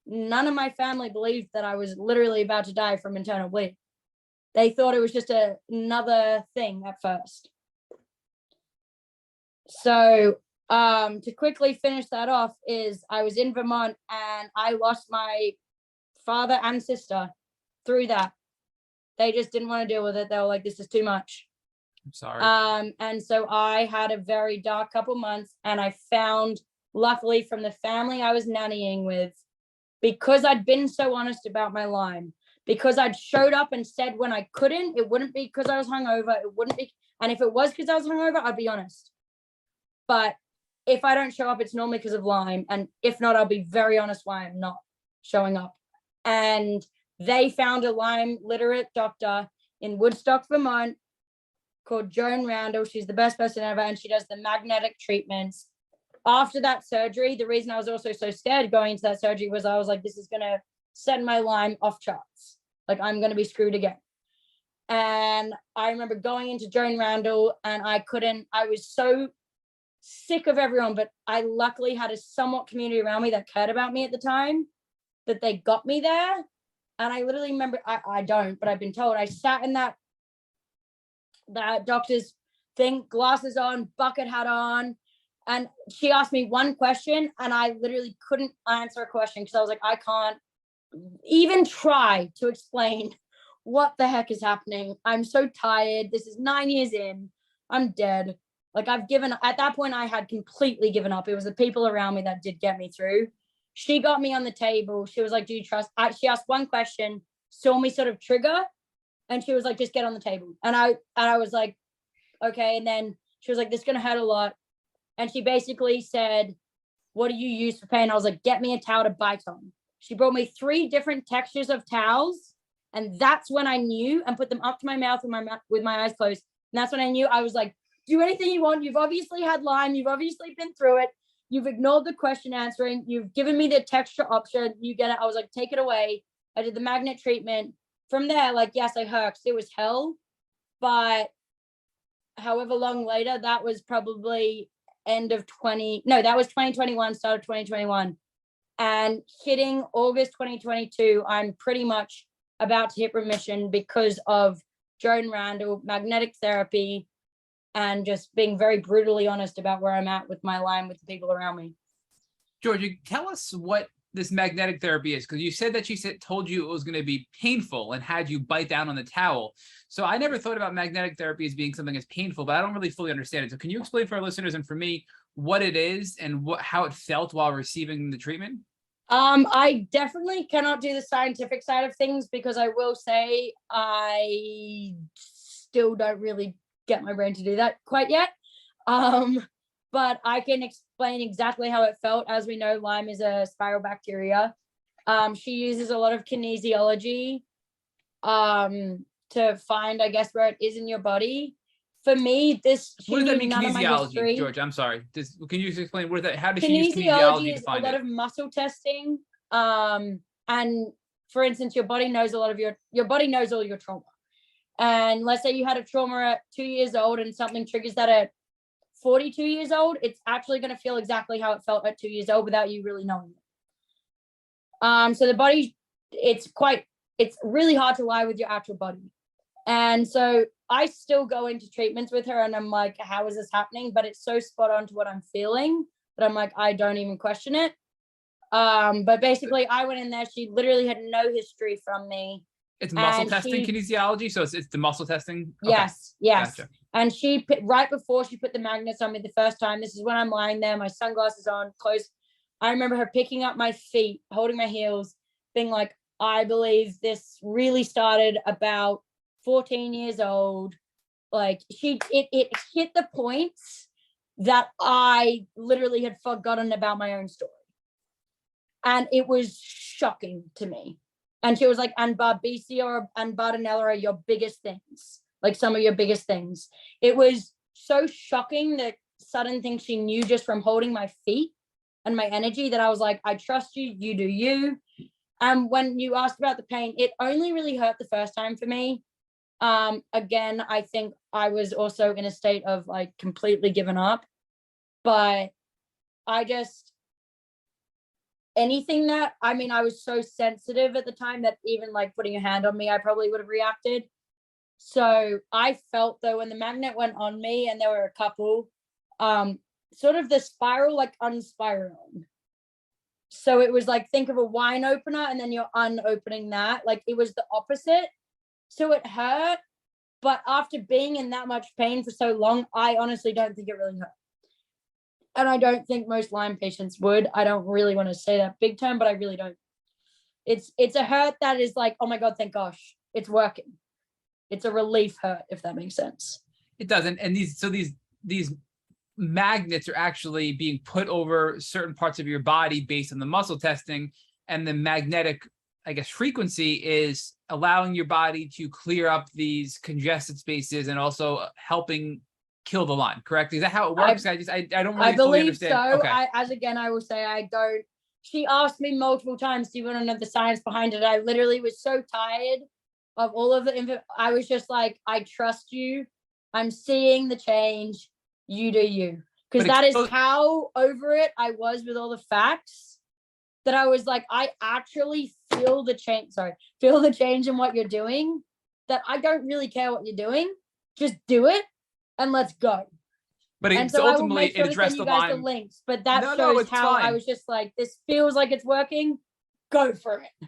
none of my family believed that I was literally about to die from internal bleeding. They thought it was just another thing at first. So to quickly finish that off, is I was in Vermont, and I lost my father and sister through that. They just didn't want to deal with it. They were like, this is too much. I'm sorry. And so I had a very dark couple months, and I found, luckily, from the family I was nannying with, because I'd been so honest about my Lyme, because I'd showed up and said when I couldn't, it wouldn't be because I was hungover. It wouldn't be. And if it was because I was hungover, I'd be honest. But if I don't show up, it's normally because of Lyme. And if not, I'll be very honest why I'm not. showing up. And they found a Lyme literate doctor in Woodstock, Vermont, called Joan Randall. She's the best person ever, and she does the magnetic treatments. After that surgery, the reason I was also so scared going into that surgery was I was like, this is going to send my Lyme off charts. Like, I'm going to be screwed again. And I remember going into Joan Randall, and I was so sick of everyone, but I luckily had a somewhat community around me that cared about me at the time, that they got me there. And I literally remember, I don't, but I've been told, I sat in that doctor's thing, glasses on, bucket hat on, and she asked me one question, and I literally couldn't answer a question because I was like, I can't even try to explain what the heck is happening. I'm so tired. This is 9 years in. I'm dead. Like, I've given, at that point, I had completely given up. It was the people around me that did get me through. She got me on the table. She was like, do you trust? She asked one question, saw me sort of trigger, and she was like, just get on the table. And I was like, okay. And then she was like, this is going to hurt a lot. And she basically said, what do you use for pain? I was like, get me a towel to bite on. She brought me 3 different textures of towels. And that's when I knew, and put them up to my mouth with my eyes closed. And that's when I knew. I was like, do anything you want. You've obviously had Lyme. You've obviously been through it. You've ignored the question answering. You've given me the texture option. You get it. I was like, take it away. I did the magnet treatment. From there, like, yes, I hurt. It was hell. But however long later, that was probably that was 2021, start of 2021. And hitting August 2022, I'm pretty much about to hit remission because of Joan Randall, magnetic therapy, and just being very brutally honest about where I'm at with my Lyme with the people around me. Georgia, tell us what this magnetic therapy is, because you said that she told you it was going to be painful and had you bite down on the towel. So I never thought about magnetic therapy as being something as painful, but I don't really fully understand it. So can you explain for our listeners and for me what it is and how it felt while receiving the treatment? I definitely cannot do the scientific side of things, because I will say I still don't really get my brain to do that quite yet. But I can explain exactly how it felt. As we know, Lyme is a spiral bacteria. She uses a lot of kinesiology to find, I guess, where it is in your body. For me, what does that mean, kinesiology, George? I'm sorry. Can you explain how does she use kinesiology to find it? A lot of muscle testing. And for instance, your body knows your body knows all your trauma. And let's say you had a trauma at 2 years old and something triggers that at 42 years old, it's actually going to feel exactly how it felt at 2 years old without you really knowing it. So the body, it's really hard to lie with your actual body. And so I still go into treatments with her and I'm like, how is this happening? But it's so spot on to what I'm feeling that I'm like, I don't even question it. But basically I went in there, she literally had no history from me. It's muscle testing, kinesiology. So it's the muscle testing. Okay. Yes. Gotcha. And she right before she put the magnets on me the first time, this is when I'm lying there, my sunglasses on, close. I remember her picking up my feet, holding my heels, being like, I believe this really started about 14 years old. Like it hit the points that I literally had forgotten about my own story. And it was shocking to me. And she was like, and Babesia and Bartonella are your biggest things, like some of your biggest things. It was so shocking, that sudden thing she knew just from holding my feet and my energy, that I was like, I trust you, you do you. And when you asked about the pain, it only really hurt the first time for me. Again, I think I was also in a state of like completely given up, but anything that, I mean, I was so sensitive at the time that even like putting a hand on me, I probably would have reacted. So I felt though, when the magnet went on me and there were a couple, sort of the spiral, like unspiraling. So it was like, think of a wine opener and then you're unopening that. Like it was the opposite. So it hurt. But after being in that much pain for so long, I honestly don't think it really hurt. And I don't think most Lyme patients would. I don't really want to say that big term, but I really don't. It's a hurt that is like, oh my God, thank gosh, it's working. It's a relief hurt, if that makes sense. It doesn't. And these magnets are actually being put over certain parts of your body based on the muscle testing. and the magnetic, I guess, frequency is allowing your body to clear up these congested spaces and also helping kill the Lyme, correct? Is that how it works? I don't really I fully believe understand. so. Okay. I will say I don't. She asked me multiple times, do you want to know the science behind it? I literally was so tired of all of the info. I was just like, I trust you. I'm seeing the change. You do you. Because that is how over it I was with all the facts, that I was like, I actually feel the change. Feel the change in what you're doing, that I don't really care what you're doing. Just do it and let's go. But and so ultimately, it addressed the Lyme. The links, but that shows how I was just like, this feels like it's working. Go for it.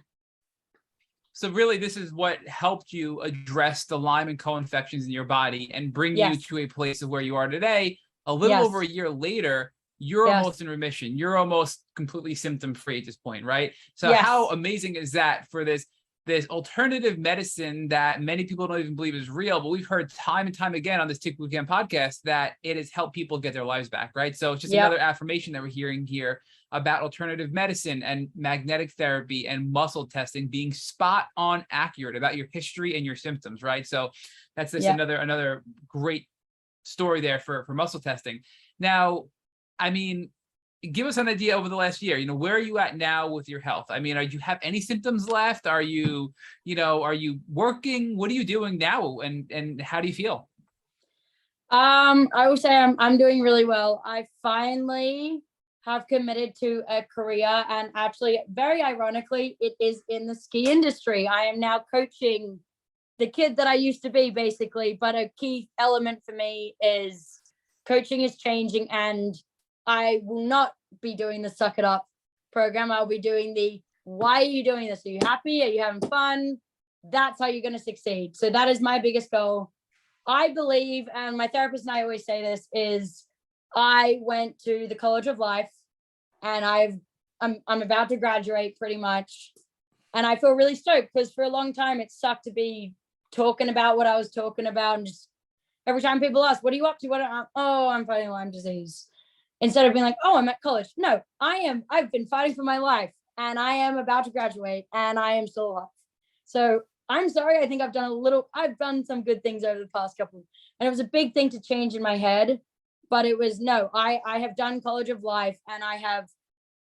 So really, this is what helped you address the Lyme and co-infections in your body and bring you to a place of where you are today. A little over a year later, you're almost in remission. You're almost completely symptom-free at this point, right? So how amazing is that for this alternative medicine that many people don't even believe is real, but we've heard time and time again on this Tick Bootcamp podcast that it has helped people get their lives back, right? So it's just another affirmation that we're hearing here about alternative medicine and magnetic therapy and muscle testing being spot on accurate about your history and your symptoms, right? So that's just another great story there for muscle testing. Now, I mean, give us an idea over the last year, where are you at now with your health? I mean, do you have any symptoms left? Are you, are you working? What are you doing now? And how do you feel? I will say I'm doing really well. I finally have committed to a career, and actually, very ironically, it is in the ski industry. I am now coaching the kid that I used to be, basically, but a key element for me is coaching is changing, and I will not be doing the suck it up program. I'll be doing the, why are you doing this? Are you happy? Are you having fun? That's how you're going to succeed. So that is my biggest goal. I believe, and my therapist and I always say this, is I went to the College of Life, and I'm about to graduate pretty much. And I feel really stoked because for a long time it sucked to be talking about what I was talking about. And just every time people ask, what are you up to? I'm fighting Lyme disease. Instead of being like, oh, I'm at college. No, I've been fighting for my life, and I am about to graduate, and I am still alive. So I'm sorry. I think I've done some good things over the past couple, and it was a big thing to change in my head, but it was, no, I have done College of Life, and I have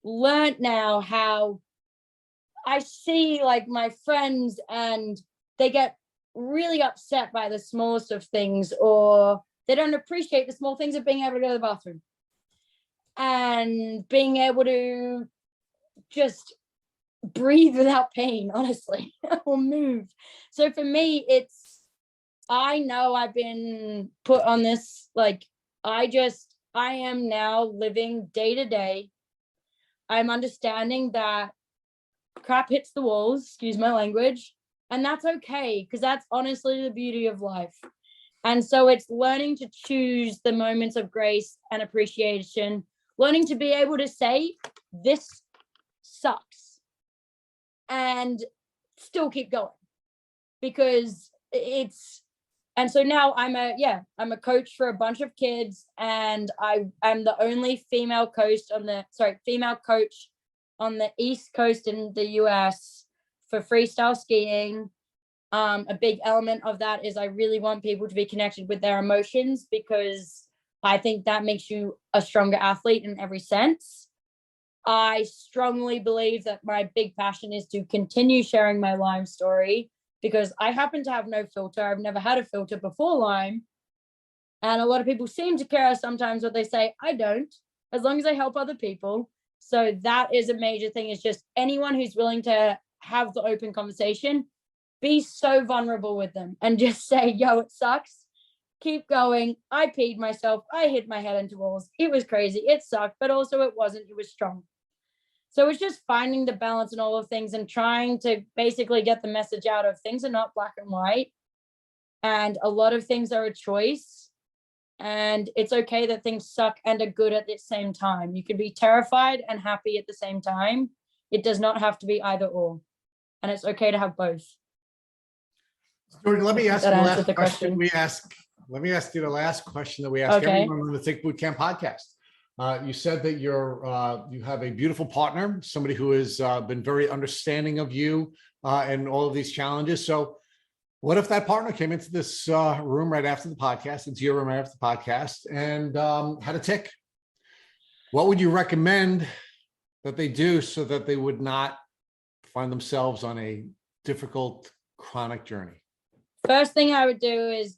learned now how I see like my friends, and they get really upset by the smallest of things, or they don't appreciate the small things of being able to go to the bathroom and being able to just breathe without pain, honestly, or move. So for me, I know I've been put on this, like, I am now living day to day. I'm understanding that crap hits the walls, excuse my language, and that's okay, because that's honestly the beauty of life. And so it's learning to choose the moments of grace and appreciation, learning to be able to say, this sucks, and still keep going, because and so now I'm a coach for a bunch of kids, and I'm the only female coach on the East Coast in the US for freestyle skiing. A big element of that is I really want people to be connected with their emotions, because I think that makes you a stronger athlete in every sense. I strongly believe that my big passion is to continue sharing my Lyme story, because I happen to have no filter. I've never had a filter before Lyme. And a lot of people seem to care sometimes what they say. I don't, as long as I help other people. So that is a major thing, is just anyone who's willing to have the open conversation, be so vulnerable with them and just say, yo, it sucks. Keep going. I peed myself. I hit my head into walls. It was crazy. It sucked, but also it wasn't. It was strong. So it's just finding the balance in all of things and trying to basically get the message out of things are not black and white. And a lot of things are a choice. And it's okay that things suck and are good at the same time. You can be terrified and happy at the same time. It does not have to be either or. And it's okay to have both. Jordan, let me ask you the last question we ask. Let me ask you the last question that we ask everyone on the Tick Bootcamp podcast. You said that you have a beautiful partner, somebody who has been very understanding of you and all of these challenges. So what if that partner came into this room right after the podcast, into your room right after the podcast, and had a tick? What would you recommend that they do so that they would not find themselves on a difficult chronic journey? First thing I would do is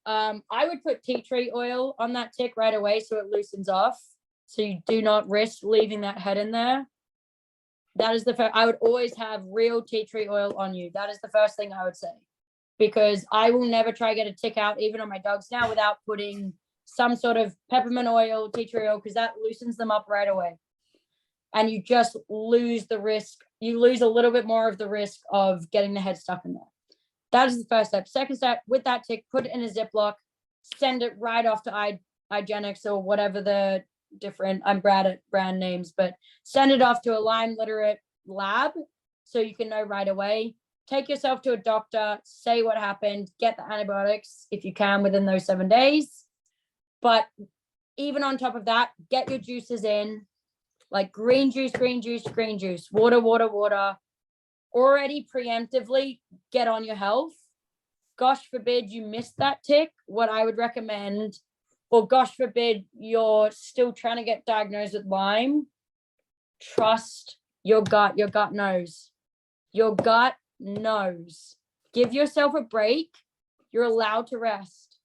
I would put tea tree oil on that tick right away so it loosens off. So you do not risk leaving that head in there. That is the first. I would always have real tea tree oil on you. That is the first thing I would say, because I will never try to get a tick out, even on my dogs now, without putting some sort of peppermint oil, tea tree oil, because that loosens them up right away. And you just lose the risk. You lose a little bit more of the risk of getting the head stuck in there. That is the first step. Second step, with that tick, put it in a Ziploc, send it right off to IGenics or whatever the different, I'm bad at brand names, but send it off to a Lyme literate lab so you can know right away. Take yourself to a doctor, say what happened, get the antibiotics if you can within those 7 days. But even on top of that, get your juices in, like green juice, water. Already preemptively get on your health. Gosh forbid you missed that tick. What I would recommend, or gosh forbid you're still trying to get diagnosed with Lyme, trust your gut. Your gut knows. Your gut knows. Give yourself a break. You're allowed to rest.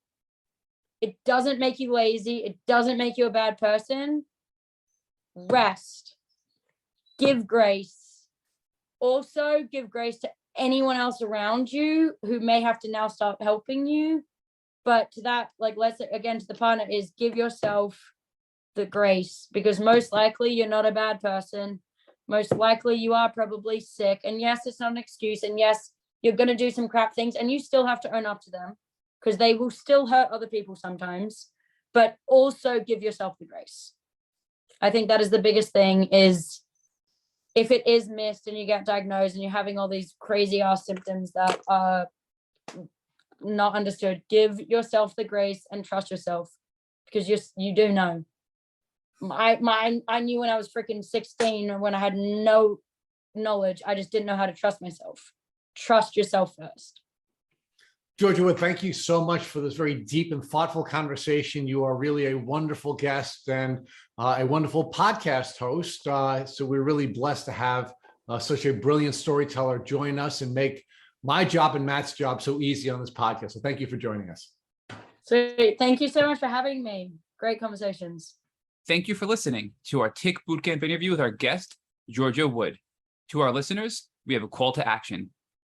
It doesn't make you lazy. It doesn't make you a bad person. Rest. Give grace. Also, give grace to anyone else around you who may have to now start helping you. But to that, like, let's again to the partner is give yourself the grace, because most likely you're not a bad person. Most likely you are probably sick. And yes, it's not an excuse. And yes, you're going to do some crap things and you still have to own up to them, because they will still hurt other people sometimes. But also give yourself the grace. I think that is the biggest thing, is if it is missed and you get diagnosed and you're having all these crazy ass symptoms that are not understood, give yourself the grace and trust yourself, because you do know. I knew when I was freaking 16, when I had no knowledge, I just didn't know how to trust myself. Trust yourself first. Georgia Wood, thank you so much for this very deep and thoughtful conversation. You are really a wonderful guest and a wonderful podcast host. So we're really blessed to have such a brilliant storyteller join us and make my job and Matt's job so easy on this podcast. So thank you for joining us. Sweet. Thank you so much for having me. Great conversations. Thank you for listening to our Tick Bootcamp interview with our guest, Georgia Wood. To our listeners, we have a call to action.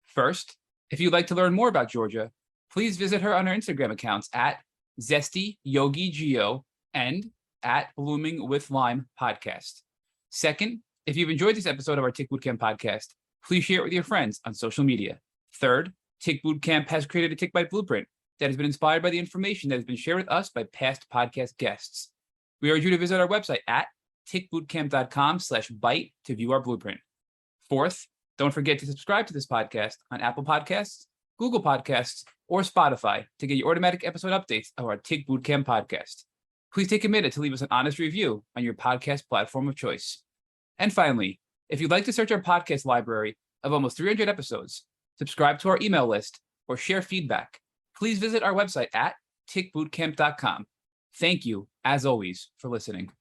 First, if you'd like to learn more about Georgia, please visit her on her Instagram accounts at ZestyYogiGeo and at Blooming with Lyme podcast. Second, if you've enjoyed this episode of our Tick Bootcamp podcast, please share it with your friends on social media. Third, Tick Bootcamp has created a Tick Bite blueprint that has been inspired by the information that has been shared with us by past podcast guests. We urge you to visit our website at tickbootcamp.com/bite to view our blueprint. Fourth, don't forget to subscribe to this podcast on Apple Podcasts, Google Podcasts, or Spotify to get your automatic episode updates of our Tick Bootcamp podcast. Please take a minute to leave us an honest review on your podcast platform of choice. And finally, if you'd like to search our podcast library of almost 300 episodes, subscribe to our email list, or share feedback, please visit our website at tickbootcamp.com. Thank you, as always, for listening.